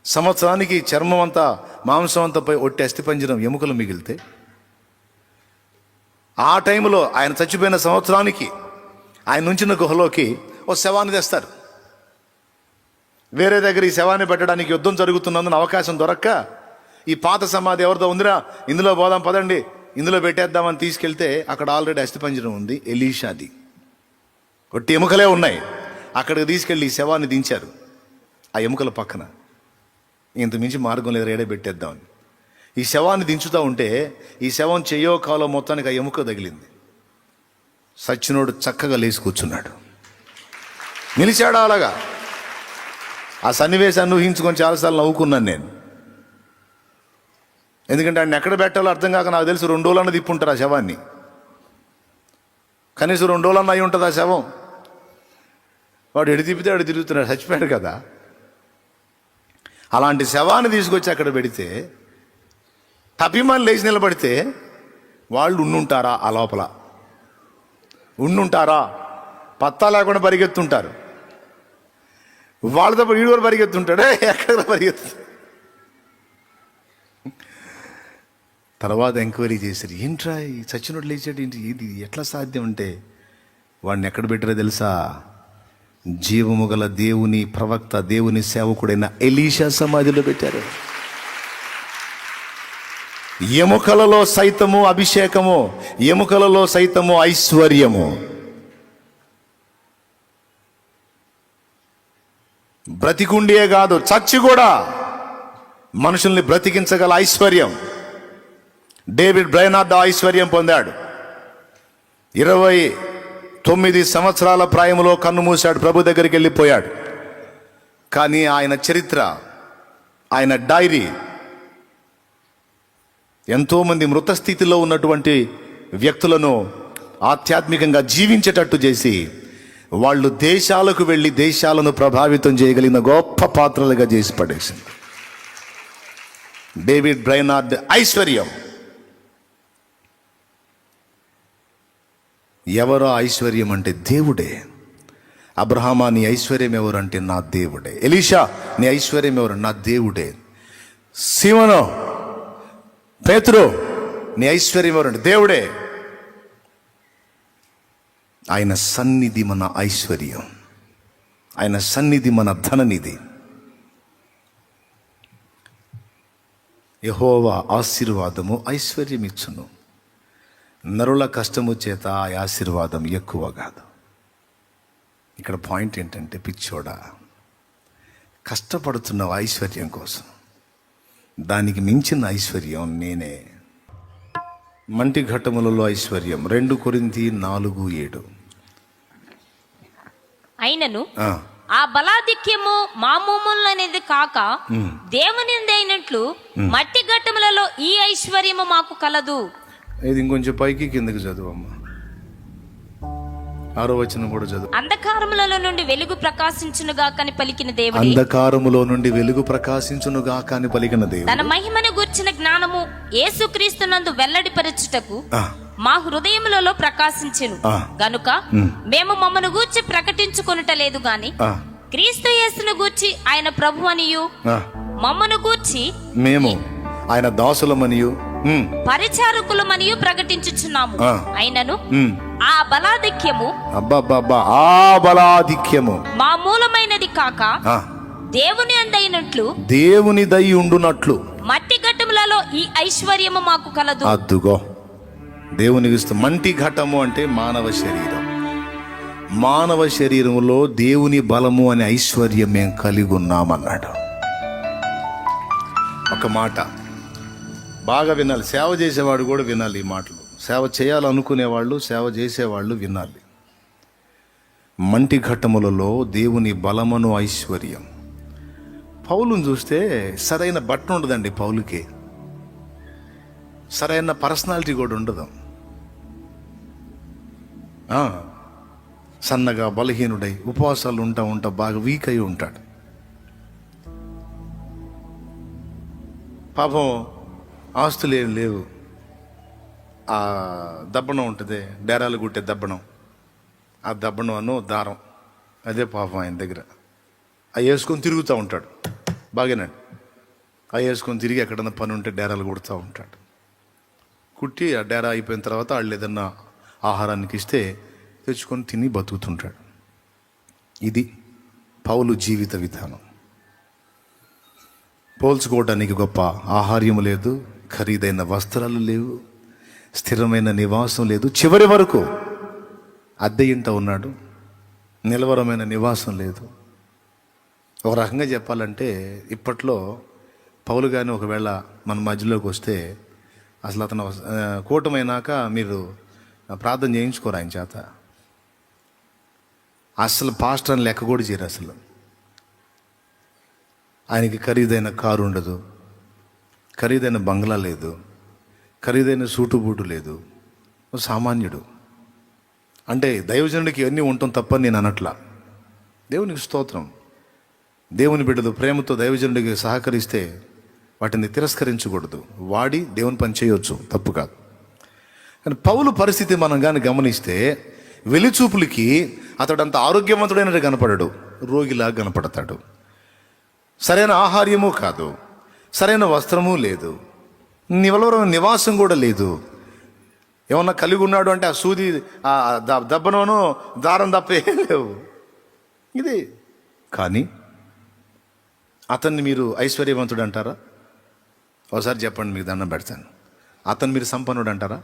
సంవత్సరానికి చర్మం అంతా మాంసం అంతా పై ఒట్టి అస్థిపంజరం ఎముకలు మిగిలితే, ఆ టైంలో ఆయన చచ్చిపోయిన సంవత్సరానికి ఆయన ఉంచిన గుహలోకి ఓ శవాన్ని తెస్తారు. వేరే దగ్గర ఈ శవాన్ని పెట్టడానికి యుద్ధం జరుగుతున్నందున అవకాశం దొరక్క, ఈ పాత సమాధి ఎవరిదో ఉందిరా, ఇందులో పోదాం పదండి, ఇందులో పెట్టేద్దామని తీసుకెళ్తే అక్కడ ఆల్రెడీ అస్థిపంజరం ఉంది, ఎలీషాది. ఒట్టి ఎముకలే ఉన్నాయి. అక్కడికి తీసుకెళ్ళి ఈ శవాన్ని దించారు. ఆ ఎముకల పక్కన ఇంత మించి మార్గం లేదు, రేడే పెట్టేద్దామని ఈ శవాన్ని దించుతూ ఉంటే ఈ శవం చెయ్యో కాలో మొత్తానికి ఆ ఎముక తగిలింది. సచ్చినోడు చక్కగా లేచి కూర్చున్నాడు, నిలిచాడు అలాగా. ఆ సన్నివేశాన్ని ఊహించుకొని చాలాసార్లు నవ్వుకున్నాను నేను. ఎందుకంటే ఆయన ఎక్కడ పెట్టాలో అర్థం కాక నాకు తెలుసు 2 రోజులన్నా తిప్పుంటారు ఆ శవాన్ని. కనీసం 2 రోజులన్నా అయి ఉంటుంది ఆ శవం. వాడు ఎడు తిప్పితే అడు తిరుగుతున్నాడు, చచ్చిపోయాడు కదా. అలాంటి శవాన్ని తీసుకొచ్చి అక్కడ పెడితే తప్పిమని లేచి నిలబడితే వాళ్ళు ఉండుంటారా? ఆ లోపల ఉండుంటారా? పత్తా లేకుండా పరిగెత్తుంటారు. వాళ్ళతో వీడు కూడా పరిగెత్తుంటాడే, ఎక్కడ పరిగెత్తు. తర్వాత ఎంక్వైరీ చేశారు, ఏంట్రా ఈ చచ్చినోడు లేచాడు ఏంటి, ఇది ఎట్లా సాధ్యం అంటే వాడిని ఎక్కడ పెట్టారో తెలుసా? జీవము గల దేవుని ప్రవక్త, దేవుని సేవకుడైన ఎలీషా సమాధిలో పెట్టారు. ఎముకలలో సైతము అభిషేకము, ఎముకలలో సైతము ఐశ్వర్యము. బ్రతికుండియే కాదు, చచ్చి కూడా మనుషుల్ని బ్రతికించగల ఐశ్వర్యం. డేవిడ్ బ్రైనార్డ్ ఐశ్వర్యం పొందాడు. 29 సంవత్సరాల ప్రాయంలో కన్ను మూశాడు, ప్రభు దగ్గరికి వెళ్ళిపోయాడు. కానీ ఆయన చరిత్ర, ఆయన డైరీ ఎంతోమంది మృత స్థితిలో ఉన్నటువంటి వ్యక్తులను ఆధ్యాత్మికంగా జీవించేటట్టు చేసి వాళ్ళు దేశాలకు వెళ్ళి దేశాలను ప్రభావితం చేయగలిగిన గొప్ప పాత్రలుగా చేసి పడేసింది డేవిడ్ బ్రైనార్డ్ ఐశ్వర్యం. ఎవరో ఐశ్వర్యం అంటే దేవుడే. అబ్రహామా నీ ఐశ్వర్యం ఎవరంటే నా దేవుడే. ఎలీషా నీ ఐశ్వర్యం ఎవరు? నా దేవుడే. సీమోను, పేతురు నీ ఐశ్వర్యం ఎవరంటే దేవుడే. ఆయన సన్నిధి మన ఐశ్వర్యం, ఆయన సన్నిధి మన ధననిధి. యెహోవా ఆశీర్వాదము ఐశ్వర్యం ఇచ్చును, నరుల కష్టము చేత ఆ ఆశీర్వాదం ఎక్కువ కాదు. ఇక్కడ పాయింట్ ఏంటంటే, పిచ్చోడా, కష్టపడుతున్న ఐశ్వర్యం కోసం, దానికి మించిన ఐశ్వర్యం నేనే. మంటి ఘట్టములలో ఐశ్వర్యం 2 కొరింథీ 4:7. అయినను ఆ బలాధిక్యము మామూలునేది కాక దేవునిదైనట్లు మట్టి ఘట్టములలో ఈ ఐశ్వర్యము మాకు కలదు. ఇది ఇంకొంచెం పైకి కిందకి చదువమ్మా. 6వ వచనం కూడా చదువు. అంధకారములలో నుండి వెలుగు ప్రకాశించునుగా కని పలికిన దేవుడు అంధకారములో నుండి వెలుగు ప్రకాశించునుగా కాని పలికిన దేవుడు తన మహిమను గూర్చిన జ్ఞానము యేసుక్రీస్తునందు వెల్లడిపరచుటకు మా హృదయములలో ప్రకాశించెను గనుక మేము మమ్మను గూర్చి ప్రకటించుకొనుటలేదు గాని క్రీస్తు యేసును గూర్చి ఆయన ప్రభు అనియు మమ్మను గూర్చి మేము ఆయన దాసులమనియు పరిచారకులమనియు ప్రకటించుచున్నాము. అయినను ఆ బలాధిక్యము ఆ బలాధిక్యము మా మూలమైనది కాక దేవుని అందైనట్లు దేవుని దై ఉండునట్లు మట్టి ఘట్టములలో ఈ ఐశ్వర్యము మాకు కలదు. అద్దుగో దేవునికి ఇష్టం. మంటి ఘటము అంటే మానవ శరీరం. మానవ శరీరంలో దేవుని బలము అనే ఐశ్వర్యం మేము కలిగి ఉన్నామన్నాడు. ఒక మాట బాగా వినాలి. సేవ చేసేవాడు కూడా వినాలి ఈ మాటలు. సేవ చేయాలనుకునేవాళ్ళు, సేవ చేసేవాళ్ళు వినాలి. మంటి ఘట్టములలో దేవుని బలమను ఐశ్వర్యం. పౌలుని చూస్తే సరైన బట్టం ఉండదండి. పౌలుకి సరైన పర్సనాలిటీ కూడా ఉండదు. సన్నగా బలహీనుడై ఉపవాసాలు ఉంటా బాగా వీక్ అయి ఉంటాడు. పాపం ఆస్తులు ఏం లేవు. ఆ దబ్బణం ఉంటుంది, డేరాలు కుట్టే దబ్బణం. ఆ దబ్బణం అను దారం, అదే పాపం ఆయన దగ్గర. అవి వేసుకొని తిరుగుతూ ఉంటాడు. బాగానండి. అవి వేసుకొని తిరిగి ఎక్కడన్నా పని ఉంటే డేరాలు కుడుతూ ఉంటాడు. కుట్టి ఆ డేరా అయిపోయిన తర్వాత వాళ్ళు ఏదన్నా ఆహారానికి ఇస్తే తెచ్చుకొని తిని బతుకుతుంటాడు. ఇది పౌలు జీవిత విధానం. పోల్చుకోవడానికి గొప్ప ఆహార్యం లేదు, ఖరీదైన వస్త్రాలు లేవు, స్థిరమైన నివాసం లేదు. చివరి వరకు అద్దె ఇంట ఉన్నాడు. నిలవరమైన నివాసం లేదు. ఒక రకంగా చెప్పాలంటే ఇప్పట్లో పౌలు కానీ ఒకవేళ మన మధ్యలోకి వస్తే అసలు అతను కూటమైనాక మీరు ప్రార్థన చేయించుకోరు ఆయన చేత. అసలు పాస్టర్ అని లెక్క కూడా చేయరు. అసలు ఆయనకి ఖరీదైన కారు ఉండదు, ఖరీదైన బంగ్లా లేదు, ఖరీదైన సూటు బూటు లేదు. సామాన్యుడు. అంటే దైవజనుడికి ఇవన్నీ ఉండటం తప్పని నేను అనట్లా. దేవునికి స్తోత్రం. దేవుని బిడ్డలు ప్రేమతో దైవజనుడికి సహకరిస్తే వాటిని తిరస్కరించకూడదు. వాడి దేవుని పని చేయొచ్చు, తప్పు కాదు. కానీ పౌలు పరిస్థితి మనం కానీ గమనిస్తే వెలిచూపులకి అతడు అంత ఆరోగ్యవంతుడైనట్టు కనపడడు, రోగిలా కనపడతాడు. సరైన ఆహార్యము కాదు, సరైన వస్త్రము లేదు, నివలవరం నివాసం కూడా లేదు. ఏమన్నా కలిగి ఉన్నాడు అంటే ఆ సూది ఆ దబ్బనోను దారం తప్ప ఏం లేవు. ఇది కానీ అతన్ని మీరు ఐశ్వర్యవంతుడు అంటారా? ఒకసారి చెప్పండి, మీకు దండం పెడతాను. అతను మీరు సంపన్నుడు అంటారా?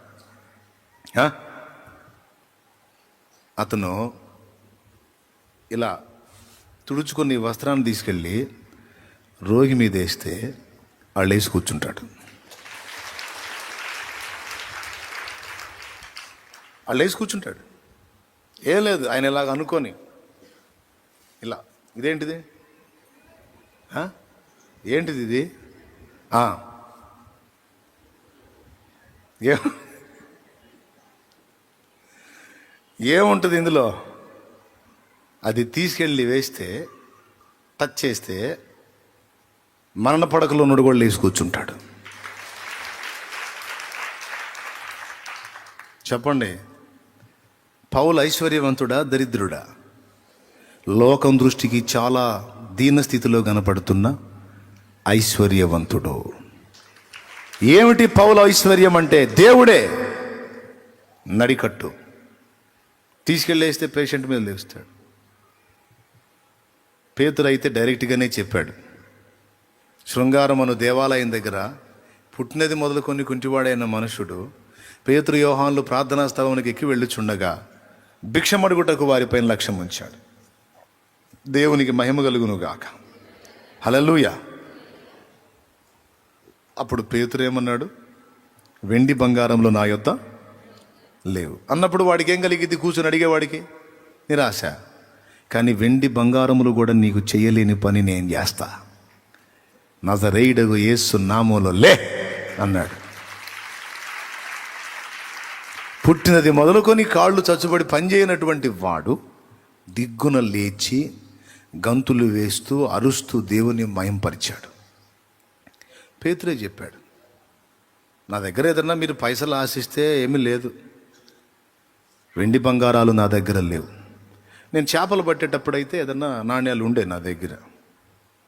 అతను ఇలా తుడుచుకొని వస్త్రాన్ని తీసుకెళ్ళి రోగి మీద వేస్తే వాళ్ళు వేసి కూర్చుంటాడు. వాళ్ళు వేసి కూర్చుంటాడు. ఏం లేదు, ఆయన ఇలాగ అనుకొని ఇలా, ఇదేంటిది, ఏంటిది ఇది, ఏముంటుంది ఇందులో? అది తీసుకెళ్ళి వేస్తే, టచ్ చేస్తే మరణ పడకలో ఉన్నాడు కూడా లేచి కూర్చుంటాడు. చెప్పండి, పౌలు ఐశ్వర్యవంతుడా దరిద్రుడా? లోకం దృష్టికి చాలా దీనస్థితిలో కనపడుతున్న ఐశ్వర్యవంతుడు. ఏమిటి పౌలు ఐశ్వర్యం అంటే? దేవుడే నడికట్టు తీసుకెళ్ళేస్తే పేషెంట్ మీద లేస్తాడు. పేతురు అయితే డైరెక్ట్గానే చెప్పాడు. శృంగారం అను దేవాలయం దగ్గర పుట్టినది మొదలుకొని కుంటివాడైన మనుషుడు పేతురు యోహాన్లు ప్రార్థనా స్థలానికి ఎక్కి వెళ్ళుచుండగా భిక్షమడుగుటకు వారిపైన లక్ష్యం ఉంచాడు. దేవునికి మహిమ కలుగును గాక. హల్లెలూయా. అప్పుడు పేతురు ఏమన్నాడు? వెండి బంగారంలో నా యొద్ద లేవు అన్నప్పుడు వాడికి ఏం కలిగింది? కూర్చొని అడిగేవాడికి నిరాశ. కానీ వెండి బంగారములు కూడా నీకు చేయలేని పని నేను చేస్తా, నజరేయుడగు యేసు నామములో లే అన్నాడు. పుట్టినది మొదలుకొని కాళ్ళు చచ్చుబడి పనిచేయనటువంటి వాడు దిగ్గున లేచి గంతులు వేస్తూ అరుస్తూ దేవుని మయంపరిచాడు. పేతురే చెప్పాడు, నా దగ్గర ఏదన్నా మీరు పైసలు ఆశిస్తే ఏమీ లేదు, వెండి బంగారాలు నా దగ్గర లేవు. నేను చేపలు పట్టేటప్పుడైతే ఏదన్నా నాణ్యాలు ఉండే నా దగ్గర,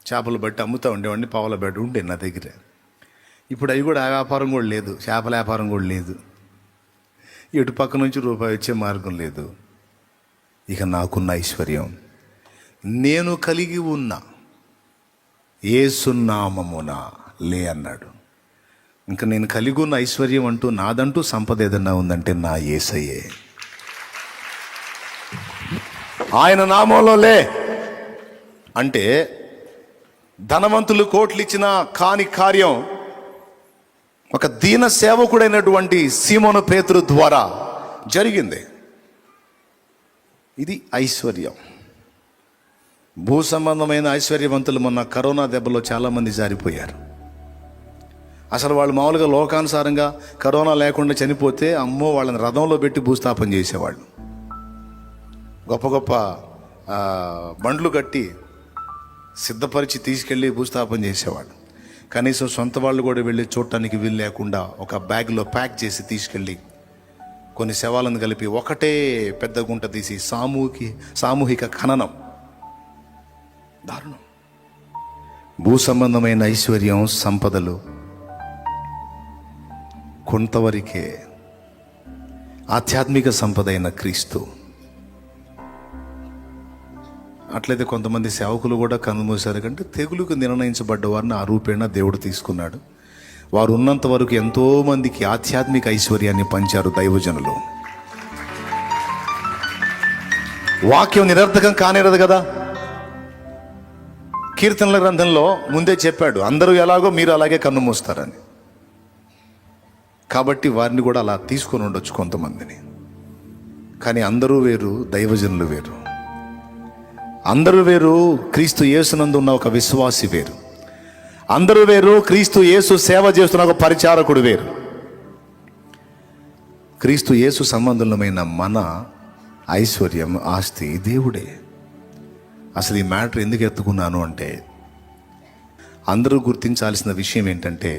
చేపలు బట్టి అమ్ముతూ ఉండేవాడిని, పావుల బట్టి ఉండే నా దగ్గర. ఇప్పుడు అవి కూడా ఆ వ్యాపారం కూడా లేదు, చేపల వ్యాపారం కూడా లేదు, ఎటు పక్క నుంచి రూపాయి వచ్చే మార్గం లేదు. ఇక నాకున్న ఐశ్వర్యం నేను కలిగి ఉన్న యేసు నామమున లే అన్నాడు. ఇంకా నేను కలిగి ఉన్న ఐశ్వర్యం అంటూ నాదంటూ సంపద ఏదన్నా ఉందంటే నా యేసయ్యే. ఆయన నామంలో లే అంటే ధనవంతులు కోట్లు ఇచ్చినా కాని కార్యం ఒక దీన సేవకుడైనటువంటి సీమోను పేతురు ద్వారా జరిగింది. ఇది ఐశ్వర్యం. భూ సంబంధమైన ఐశ్వర్యవంతులు మొన్న కరోనా దెబ్బలో చాలామంది జారిపోయారు. అసలు వాళ్ళు మామూలుగా లోకానుసారంగా కరోనా లేకుండా చనిపోతే అమ్మో వాళ్ళని రథంలో పెట్టి భూస్థాపన చేసేవాళ్ళు. గొప్ప గొప్ప బండ్లు కట్టి సిద్ధపరిచి తీసుకెళ్ళి భూస్థాపన చేసేవాళ్ళు. కనీసం సొంత వాళ్ళు కూడా వెళ్ళి చూడటానికి వీలు లేకుండా ఒక బ్యాగ్లో ప్యాక్ చేసి తీసుకెళ్ళి కొన్ని శవాలను కలిపి ఒకటే పెద్ద గుంట తీసి సామూహిక ఖననం. దారుణం. భూ సంబంధమైన ఐశ్వర్యం, సంపదలు కొంతవరకే. ఆధ్యాత్మిక సంపద అయిన క్రీస్తు. అట్లయితే కొంతమంది సేవకులు కూడా కన్నుమూశారు కంటే తెగులుకు నిర్ణయించబడ్డ వారిని ఆ రూపేణ దేవుడు తీసుకున్నాడు. వారు ఉన్నంత వరకు ఎంతోమందికి ఆధ్యాత్మిక ఐశ్వర్యాన్ని పంచారు దైవజనులు. వాక్యం నిరర్థకం కానేరదు కదా. కీర్తనల గ్రంథంలో ముందే చెప్పాడు, అందరూ ఎలాగో మీరు అలాగే కన్ను మూస్తారని. కాబట్టి వారిని కూడా అలా తీసుకొని ఉండొచ్చు కొంతమందిని. కానీ అందరూ వేరు, దైవజనులు వేరు. అందరూ వేరు, క్రీస్తు యేసునందు ఉన్న ఒక విశ్వాసి వేరు. అందరూ వేరు, క్రీస్తు యేసు సేవ చేస్తున్న ఒక పరిచారకుడు వేరు. క్రీస్తు యేసు సంబంధులమైన మన ఐశ్వర్యం, ఆస్తి దేవుడే. అసలు ఈ మ్యాటర్ ఎందుకు ఎత్తుకున్నాను అంటే, అందరూ గుర్తించాల్సిన విషయం ఏంటంటే,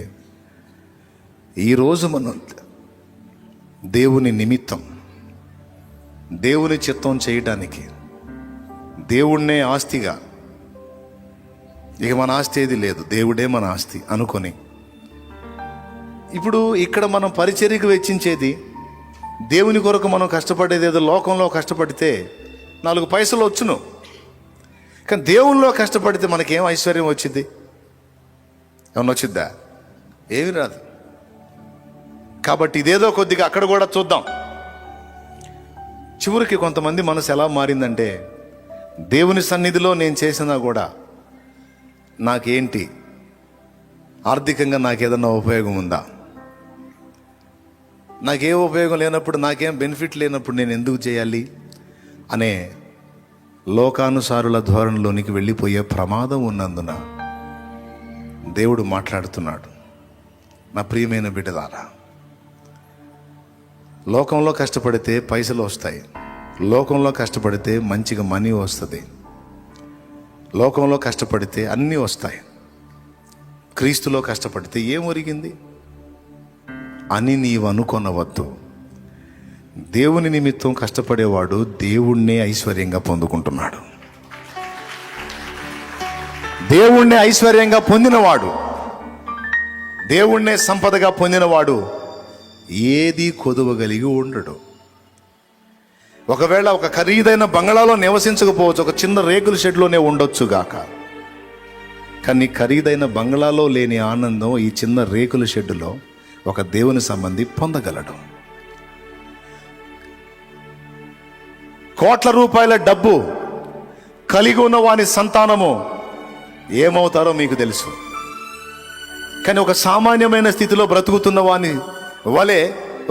ఈరోజు మనం దేవుని నిమిత్తం, దేవుని చిత్తం చేయటానికి, దేవుణ్ణే ఆస్తిగా, ఇక మన ఆస్తి ఏది లేదు, దేవుడే మన ఆస్తి అనుకొని, ఇప్పుడు ఇక్కడ మనం పరిచర్యకు వెచ్చించేది, దేవుని కొరకు మనం కష్టపడేది ఏదో లోకంలో కష్టపడితే 4 పైసలు వచ్చును. కానీ దేవునిలో కష్టపడితే మనకేం ఐశ్వర్యం వచ్చింది? ఏమన్నా వచ్చిద్దా? ఏమి రాదు. కాబట్టి ఇదేదో కొద్దిగా అక్కడ కూడా చూద్దాం. చివరికి కొంతమంది మనసు ఎలా మారిందంటే, దేవుని సన్నిధిలో నేను చేసినా కూడా నాకేంటి, ఆర్థికంగా నాకేదన్నా ఉపయోగం ఉందా? నాకేం ఉపయోగం లేనప్పుడు, నాకేం బెనిఫిట్ లేనప్పుడు నేను ఎందుకు చేయాలి అనే లోకానుసారుల ధోరణిలోనికి వెళ్ళిపోయే ప్రమాదం ఉన్నందున దేవుడు మాట్లాడుతున్నాడు. నా ప్రియమైన బిడ్డలారా, లోకంలో కష్టపడితే పైసలు వస్తాయి, లోకంలో కష్టపడితే మంచిగా మనీ వస్తుంది, లోకంలో కష్టపడితే అన్నీ వస్తాయి. క్రీస్తులో కష్టపడితే ఏం ఒరిగింది అని నీవు అనుకొనవద్దు. దేవుని నిమిత్తం కష్టపడేవాడు దేవుణ్ణే ఐశ్వర్యంగా పొందుకుంటున్నాడు. దేవుణ్ణే ఐశ్వర్యంగా పొందినవాడు, దేవుణ్ణే సంపదగా పొందినవాడు ఏది కొదవగలిగి ఉండడు. ఒకవేళ ఒక ఖరీదైన బంగళాలో నివసించకపోవచ్చు, ఒక చిన్న రేకుల షెడ్లోనే ఉండొచ్చుగాక. కానీ ఖరీదైన బంగళాలో లేని ఆనందం ఈ చిన్న రేకుల షెడ్డులో ఒక దేవుని సంబంధి పొందగలడు. కోట్ల రూపాయల డబ్బు కలిగి ఉన్న వాని సంతానము ఏమవుతారో మీకు తెలుసు. కానీ ఒక సామాన్యమైన స్థితిలో బ్రతుకుతున్న వాని వలె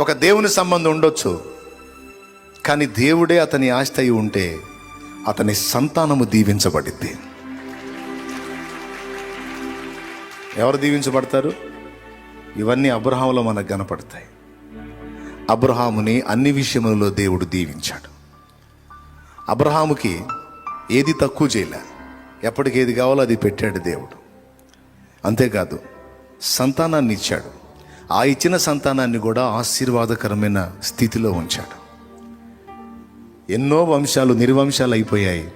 ఒక దేవుని సంబంధం ఉండొచ్చు. కానీ దేవుడే అతని ఆస్తి అయి ఉంటే అతని సంతానము దీవించబడిద్ది. ఎవరు దీవించబడతారు? ఇవన్నీ అబ్రహాములో మనకు కనపడతాయి. అబ్రహాముని అన్ని విషయములలో దేవుడు దీవించాడు. అబ్రహాముకి ఏది తక్కువ చేయలే, ఎప్పటికి ఏది కావాలో అది పెట్టాడు దేవుడు. అంతేకాదు సంతానాన్ని ఇచ్చాడు. ఆ ఇచ్చిన సంతానాన్ని కూడా ఆశీర్వాదకరమైన స్థితిలో ఉంచాడు. ఎన్నో వంశాలు నిర్వంశాలు అయిపోయాయి.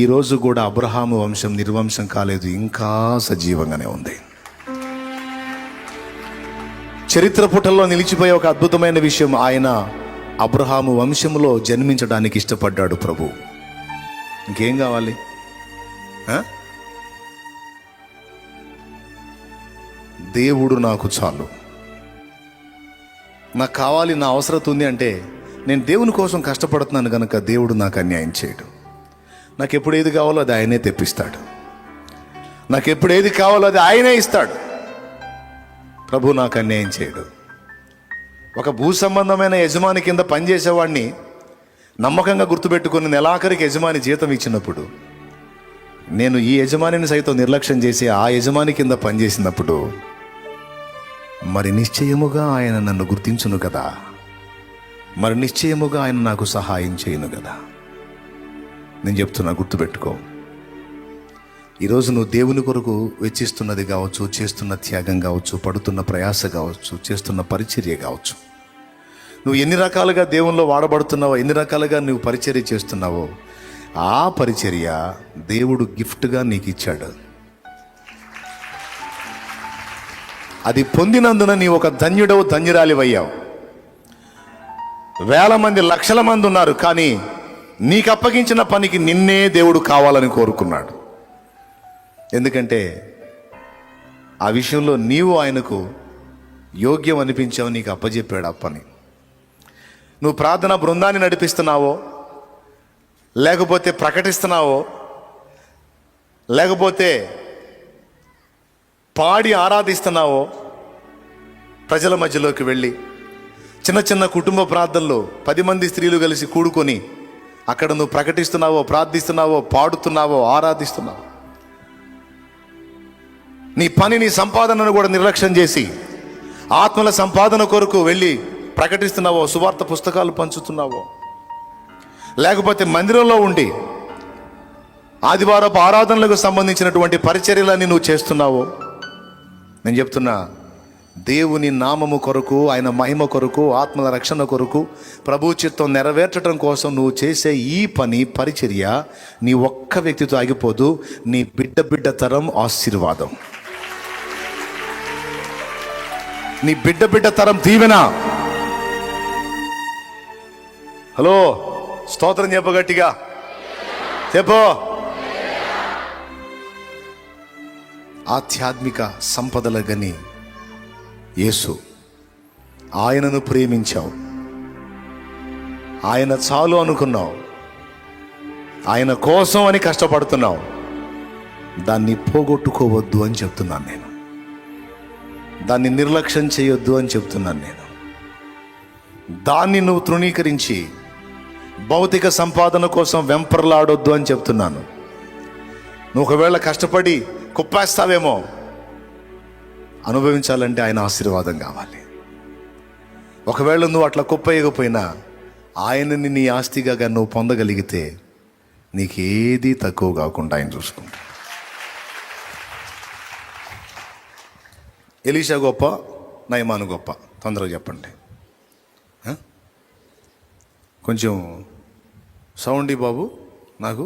ఈరోజు కూడా అబ్రహాము వంశం నిర్వంశం కాలేదు, ఇంకా సజీవంగానే ఉంది. చరిత్ర పుటల్లో నిలిచిపోయే ఒక అద్భుతమైన విషయం, ఆయన అబ్రహాము వంశంలో జన్మించడానికి ఇష్టపడ్డాడు ప్రభు. ఇంకేం కావాలి? దేవుడు నాకు చాలు, నాకు కావాలి, నా అవసరత ఉంది అంటే నేను దేవుని కోసం కష్టపడుతున్నాను కనుక దేవుడు నాకు అన్యాయం చేయడు. నాకు ఎప్పుడు ఏది కావాలో అది ఆయనే తెప్పిస్తాడు. నాకు ఎప్పుడు ఏది కావాలో అది ఆయనే ఇస్తాడు. ప్రభు నాకు అన్యాయం చేయడు. ఒక భూ సంబంధమైన యజమాని కింద పనిచేసేవాడిని నమ్మకంగా గుర్తుపెట్టుకుని నెలాఖరికి యజమాని జీతం ఇచ్చినప్పుడు, నేను ఈ యజమానిని సైతం నిర్లక్ష్యం చేసి ఆ యజమాని కింద పనిచేసినప్పుడు, మరి నిశ్చయముగా ఆయన నన్ను గుర్తించును కదా, మరి నిశ్చయముగా ఆయన నాకు సహాయం చేయను కదా. నేను చెప్తున్నా, గుర్తుపెట్టుకో. ఈరోజు నువ్వు దేవుని కొరకు వెచ్చిస్తున్నది కావచ్చు, చేస్తున్న త్యాగం కావచ్చు, పడుతున్న ప్రయాస కావచ్చు, చేస్తున్న పరిచర్య కావచ్చు, నువ్వు ఎన్ని రకాలుగా దేవునిలో వాడబడుతున్నావో, ఎన్ని రకాలుగా నువ్వు పరిచర్య చేస్తున్నావో, ఆ పరిచర్య దేవుడు గిఫ్ట్గా నీకు ఇచ్చాడు. అది పొందినందున నీ ఒక ధన్యుడవు, ధన్యురాలివయ్యావు. వేల మంది, లక్షల మంది ఉన్నారు, కానీ నీకు అప్పగించిన పనికి నిన్నే దేవుడు కావాలని కోరుకున్నాడు. ఎందుకంటే ఆ విషయంలో నీవు ఆయనకు యోగ్యం అనిపించావు, నీకు అప్పచెప్పాడు ఆ పని. నువ్వు ప్రార్థన బృందాన్ని నడిపిస్తున్నావో, లేకపోతే ప్రకటిస్తున్నావో, లేకపోతే పాడి ఆరాధిస్తున్నావో, ప్రజల మధ్యలోకి వెళ్ళి చిన్న చిన్న కుటుంబ ప్రార్థనలు 10 మంది స్త్రీలు కలిసి కూడుకొని అక్కడ నువ్వు ప్రకటిస్తున్నావో, ప్రార్థిస్తున్నావో, పాడుతున్నావో, ఆరాధిస్తున్నావో, నీ పని, నీ సంపాదనను కూడా నిర్లక్ష్యం చేసి ఆత్మల సంపాదన కొరకు వెళ్ళి ప్రకటిస్తున్నావో, సువార్త పుస్తకాలు పంచుతున్నావో, లేకపోతే మందిరంలో ఉండి ఆదివారపు ఆరాధనలకు సంబంధించినటువంటి పరిచర్యలన్నీ నువ్వు చేస్తున్నావో, నేను చెప్తున్నా, దేవుని నామము కొరకు, ఆయన మహిమ కొరకు, ఆత్మల రక్షణ కొరకు, ప్రభు చిత్తం నెరవేర్చడం కోసం నువ్వు చేసే ఈ పని, పరిచర్య నీ ఒక్క వ్యక్తితో ఆగిపోదు. నీ బిడ్డ తరం ఆశీర్వాదం, నీ బిడ్డ తరం దీవెన. హలో, స్తోత్రం చెప్పు, గట్టిగా చెప్పు. ఆధ్యాత్మిక సంపదల గని యేసు, ఆయనను ప్రేమించావు, ఆయన చాలు అనుకున్నావు, ఆయన కోసం అని కష్టపడుతున్నావు. దాన్ని పోగొట్టుకోవద్దు అని చెప్తున్నాను నేను. దాన్ని నిర్లక్ష్యం చేయొద్దు అని చెప్తున్నాను నేను. దాన్ని నువ్వు తృణీకరించి భౌతిక సంపాదన కోసం వెంపర్లాడొద్దు అని చెప్తున్నాను. నువ్వు ఒకవేళ కష్టపడి కుప్పేస్తావేమో, అనుభవించాలంటే ఆయన ఆశీర్వాదం కావాలి. ఒకవేళ నువ్వు అట్లా కుప్పేయకపోయినా ఆయనని నీ ఆస్తిగా నువ్వు పొందగలిగితే నీకేది తక్కువ కాకుండా ఆయన చూసుకుంటా. ఎలీషా గొప్ప, నయమాను గొప్ప? తొందరగా చెప్పండి. కొంచెం సౌండ్ బాబు నాకు.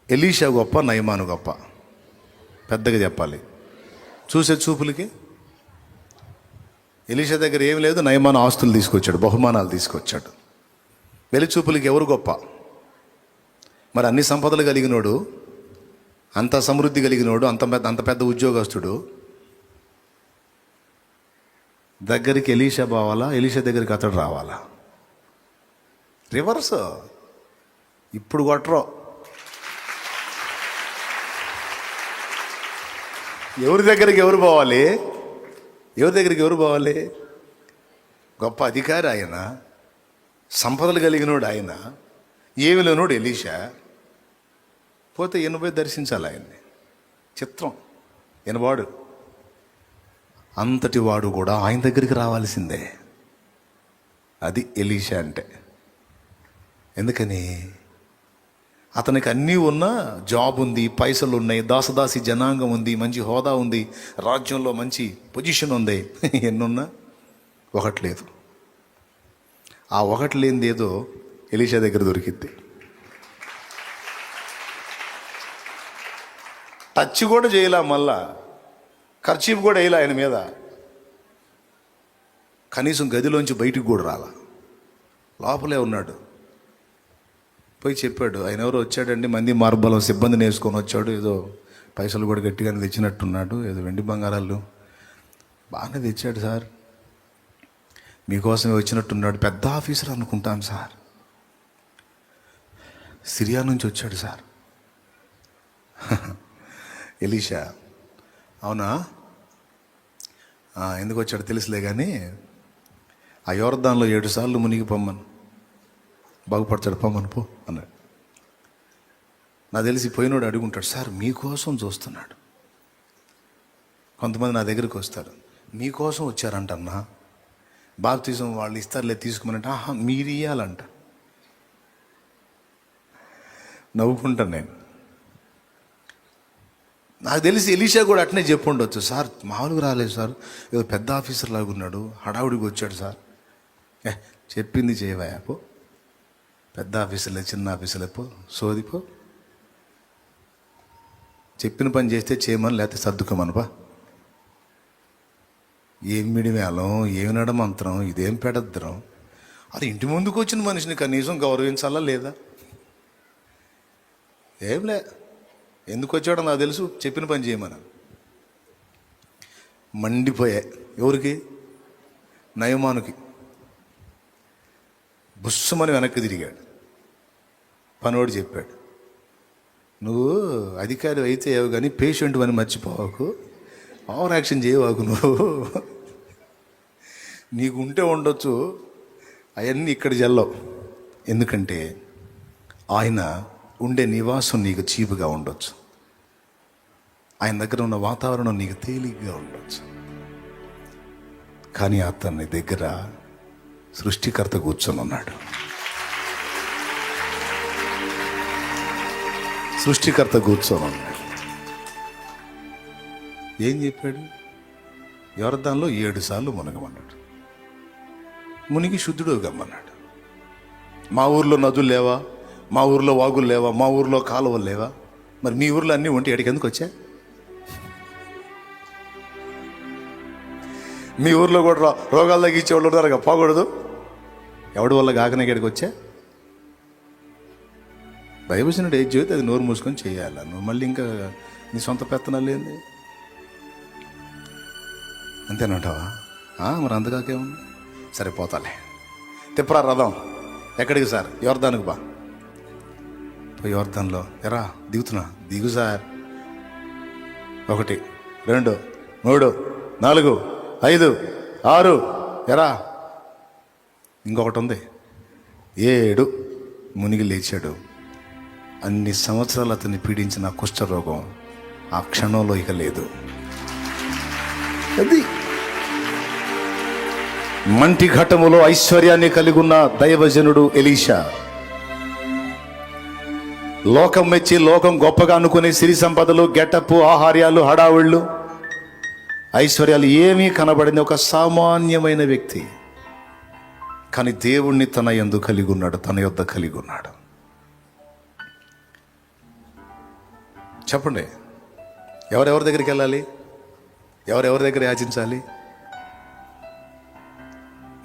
ఎలీషా గొప్ప, నయమాను గొప్ప? పెద్దగా చెప్పాలి, చూసే చూపులకి. ఎలీషా దగ్గర ఏమి లేదు, నయమాను ఆస్తులు తీసుకొచ్చాడు, బహుమానాలు తీసుకొచ్చాడు. వెలి చూపులకి ఎవరు గొప్ప? మరి అన్ని సంపదలు కలిగినోడు, అంత సమృద్ధి కలిగినోడు, అంత పెద్ద ఉద్యోగస్తుడు దగ్గరికి ఎలీషా పోవాలా, ఎలీషా దగ్గరికి అతడు రావాలా? రివర్స్. ఇప్పుడు కొట్టరు. ఎవరి దగ్గరికి ఎవరు పోవాలి? ఎవరి దగ్గరికి ఎవరు పోవాలి? గొప్ప అధికారి ఆయన, సంపదలు కలిగినోడు ఆయన, ఏమి లేనోడు ఎలీషా. పోతే ఈయన పోయి దర్శించాలి ఆయన్ని. చిత్రం, ఈయనవాడు అంతటి వాడు కూడా ఆయన దగ్గరికి రావాల్సిందే. అది ఎలీషా అంటే. ఎందుకని? అతనికి అన్నీ ఉన్నా, జాబ్ ఉంది, పైసలు ఉన్నాయి, దాసదాసి జనాంగం ఉంది, మంచి హోదా ఉంది, రాజ్యంలో మంచి పొజిషన్ ఉంది. ఎన్నున్నా ఒకటి లేదు. ఆ ఒకటి లేనిది ఏదో ఎలీషా దగ్గర దొరికిద్ది. టచ్ కూడా చేయలే, మళ్ళా ఖర్చీపు కూడా వేయలే ఆయన మీద. కనీసం గదిలోంచి బయటికి కూడా రాలా, లోపలే ఉన్నాడు. పోయి చెప్పాడు, ఆయన ఎవరో వచ్చాడండి, మంది మార్బలం సిబ్బందిని వేసుకొని వచ్చాడు, ఏదో పైసలు కూడా గట్టిగానే తెచ్చినట్టున్నాడు, ఏదో వెండి బంగారాలు బాగానే తెచ్చాడు సార్, మీకోసమే వచ్చినట్టున్నాడు, పెద్ద ఆఫీసర్ అనుకుంటాను సార్, సిరియా నుంచి వచ్చాడు సార్. ఎలీషా, అవునా, ఎందుకు వచ్చాడు తెలుసులే కానీ ఆ యోర్దాన్లో 7 సార్లు మునిగి పొమ్మను, బాగుపడతాడు, పొమ్మను పో అన్నాడు. నాకు తెలిసి పోయినోడు అడుగుంటాడు, సార్ మీకోసం చూస్తున్నాడు. కొంతమంది నా దగ్గరికి వస్తారు, మీకోసం వచ్చారంటన్నా, బాప్తిజం వాళ్ళు ఇస్తారులే తీసుకోమనంటే, ఆహా మీరు ఇయ్యాలంట. నవ్వుకుంటాను నేను. నాకు తెలిసి ఎలీషా కూడా అట్నే చెప్పుండొచ్చు, సార్ మామూలుగా రాలేదు సార్, ఏదో పెద్ద ఆఫీసర్ లాగా ఉన్నాడు, హడావుడికి వచ్చాడు సార్. చెప్పింది చేయవా పో, పెద్ద ఆఫీసర్లే చిన్న ఆఫీసర్లే పో, సోదిపో, చెప్పిన పని చేస్తే చేయమని, లేకపోతే సర్దుకోమనపా. ఏం మిడిమేళం, ఏమి నడమంత్రం, ఇదేం పెడద్దరం. అది ఇంటి ముందుకు వచ్చిన మనిషిని కనీసం గౌరవించాలా లేదా? ఏంలే, ఎందుకు వచ్చాడో నాకు తెలుసు, చెప్పిన పని చేయమని. మండిపోయా. ఎవరికి? నయమానుకి. బుస్సుమని వెనక్కి తిరిగాడు. పనోడు చెప్పాడు, నువ్వు అధికారి అయితే ఏవో కానీ పేషెంట్ అని మర్చిపోవాకు, ఓవర్ యాక్షన్ చేయవాకు, నువ్వు నీకు ఉంటే ఉండొచ్చు, అవన్నీ ఇక్కడ జల్లవు. ఎందుకంటే ఆయన ఉండే నివాసం నీకు చీపుగా ఉండొచ్చు, ఆయన దగ్గర ఉన్న వాతావరణం నీకు తేలిగ్గా ఉండొచ్చు, కానీ అతని దగ్గర సృష్టికర్త కూర్చొని ఉన్నాడు. సృష్టికర్త కూర్చొని ఉన్నాడు. ఏం చెప్పాడు? యోర్దాన్లో 7 సార్లు మునగమన్నాడు, మునిగి శుద్ధుడు గమ్మన్నాడు. మా ఊర్లో నదులు లేవా, మా ఊర్లో వాగులు లేవా, మా ఊర్లో కాలువలు లేవా? మరి మీ ఊర్లో అన్నీ ఉంటే ఎక్కడికి ఎందుకు వచ్చా? మీ ఊర్లో కూడా రోగాలు తగ్గించేవాళ్ళు ఉన్నారుగా, పోకూడదు. ఎవడి వల్ల కాకనే ఇక్కడికి వచ్చా? భయభూషణుడు ఏది చేస్తే అది నోరు మూసుకొని చేయాలి. నువ్వు మళ్ళీ ఇంకా నీ సొంత పెత్తనాలు ఏంది? అంతేనంటావా? మరి అంతకాకేముంది, సరే పోతాలే, తిప్పరా రథం. ఎక్కడికి సార్? యోర్దానికి బా. పోయి యోర్దాన్లో ఎరా దిగుతున్నా, దిగు సార్. 1 2 3 4 5 6 ఎరా. ఇంకొకటి ఉంది, 7 మునిగి లేచాడు. అన్ని సంవత్సరాలు అతన్ని పీడించిన కుష్ఠరోగం ఆ క్షణంలో ఇక లేదు. అది మంటి ఘటములో ఐశ్వర్యాన్ని కలిగి ఉన్న దైవజనుడు ఎలీషా. లోకం మెచ్చి, లోకం గొప్పగా అనుకునే సిరి సంపదలు, గెటప్, ఆహార్యాలు, హడావుళ్ళు, ఐశ్వర్యాలు ఏమీ కనబడింది ఒక సామాన్యమైన వ్యక్తి. కానీ దేవుణ్ణి తన యందు కలిగి ఉన్నాడు, తన యొద్ద కలిగి ఉన్నాడు. చెప్పండి, ఎవరెవరి దగ్గరికి వెళ్ళాలి, ఎవరెవరి దగ్గర యాచించాలి?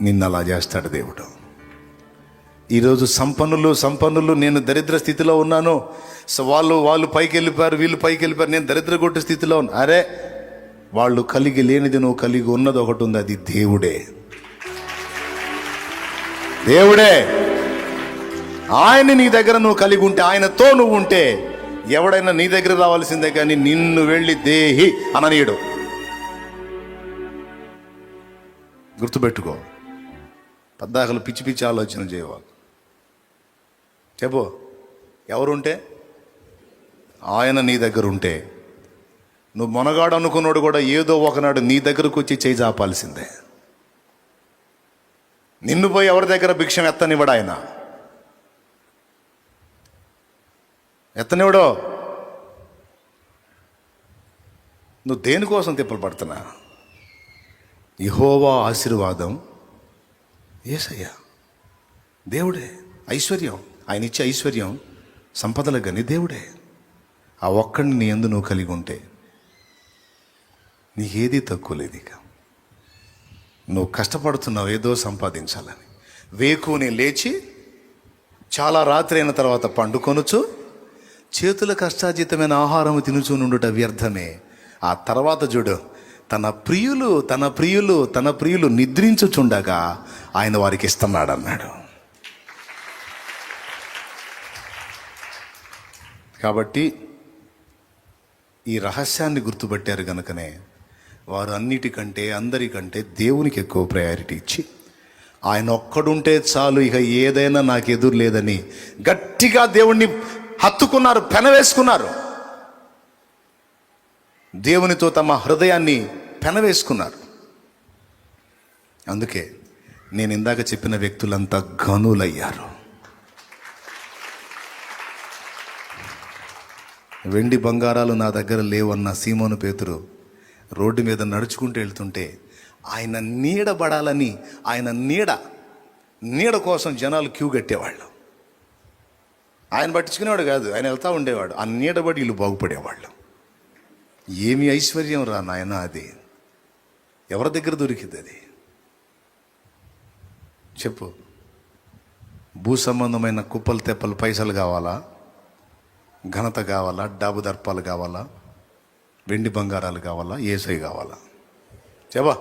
నిన్ను అలా చేస్తాడు దేవుడు. ఈరోజు సంపన్నులు నేను దరిద్ర స్థితిలో ఉన్నాను, వాళ్ళు పైకి వెళ్ళిపోయారు, వీళ్ళు పైకి వెళ్ళిపోయారు, నేను దరిద్ర కొట్టు స్థితిలో ఉన్నాను. అరే, వాళ్ళు కలిగి లేనిది నువ్వు కలిగి ఉన్నది ఒకటి ఉంది, అది దేవుడే. దేవుడే. ఆయన నీ దగ్గర నువ్వు కలిగి ఉంటే, ఆయనతో నువ్వు ఉంటే, ఎవడైనా నీ దగ్గర రావాల్సిందే కానీ నిన్ను వెళ్ళి దేహి అననీయుడు. గుర్తుపెట్టుకో. పద్దాకలు పిచ్చి పిచ్చి ఆలోచన చేయవాలి. చెప్పు, ఎవరుంటే? ఆయన నీ దగ్గర ఉంటే నువ్వు మొనగాడు అనుకున్నాడు కూడా ఏదో ఒకనాడు నీ దగ్గరకు వచ్చి చేయి చాపాల్సిందే. నిన్ను పోయి ఎవరి దగ్గర భిక్షం ఎత్తనివ్వడు ఆయన. ఎత్తనివ్వడో. నువ్వు దేనికోసం తిప్పలు పడుతున్నా? యెహోవా ఆశీర్వాదం యేసయ్య దేవుడే. ఐశ్వర్యం ఆయన ఇచ్చే ఐశ్వర్యం సంపదలు కానీ దేవుడే. ఆ ఒక్కడిని నీ యందు నువ్వు కలిగి ఉంటే నీకేది తక్కువ లేదు. ఇక నువ్వు కష్టపడుతున్నావు ఏదో సంపాదించాలని. వేకుని లేచి చాలా రాత్రి అయిన తర్వాత పండుకొనుచు చేతుల కష్టార్జితమైన ఆహారం తినుచు నుండుట వ్యర్థమే. ఆ తర్వాత చూడు, తన ప్రియులు నిద్రించుచుండగా ఆయన వారికి ఇస్తున్నాడు అన్నాడు. కాబట్టి ఈ రహస్యాన్ని గుర్తుపట్టారు కనుకనే వారు అన్నిటికంటే అందరికంటే దేవునికి ఎక్కువ ప్రయారిటీ ఇచ్చి ఆయన ఒక్కడుంటే చాలు, ఇక ఏదైనా నాకు ఎదురు లేదని గట్టిగా దేవుణ్ణి హత్తుకున్నారు, పెనవేసుకున్నారు. దేవునితో తమ హృదయాన్ని పెనవేసుకున్నారు. అందుకే నేను ఇందాక చెప్పిన వ్యక్తులంతా ఘనులయ్యారు. వెండి బంగారాలు నా దగ్గర లేవన్న సీమోను పేతురు రోడ్డు మీద నడుచుకుంటూ వెళ్తుంటే ఆయన నీడబడాలని, ఆయన నీడ కోసం జనాలు క్యూ కట్టేవాళ్ళు. ఆయన పట్టించుకునేవాడు కాదు, ఆయన వెళ్తూ ఉండేవాడు. ఆ నీడబడి వీళ్ళు బాగుపడేవాళ్ళు. ఏమి ఐశ్వర్యం రా నాయన అది! ఎవరి దగ్గర దొరికింది అది? చెప్పు. భూ సంబంధమైన కుప్పలు తెప్పలు పైసలు కావాలా? ఘనత కావాలా? డాబు దర్పాలు కావాలా? వెండి బంగారాలు కావాలా? యేసయ్య కావాలా? చెప్పా.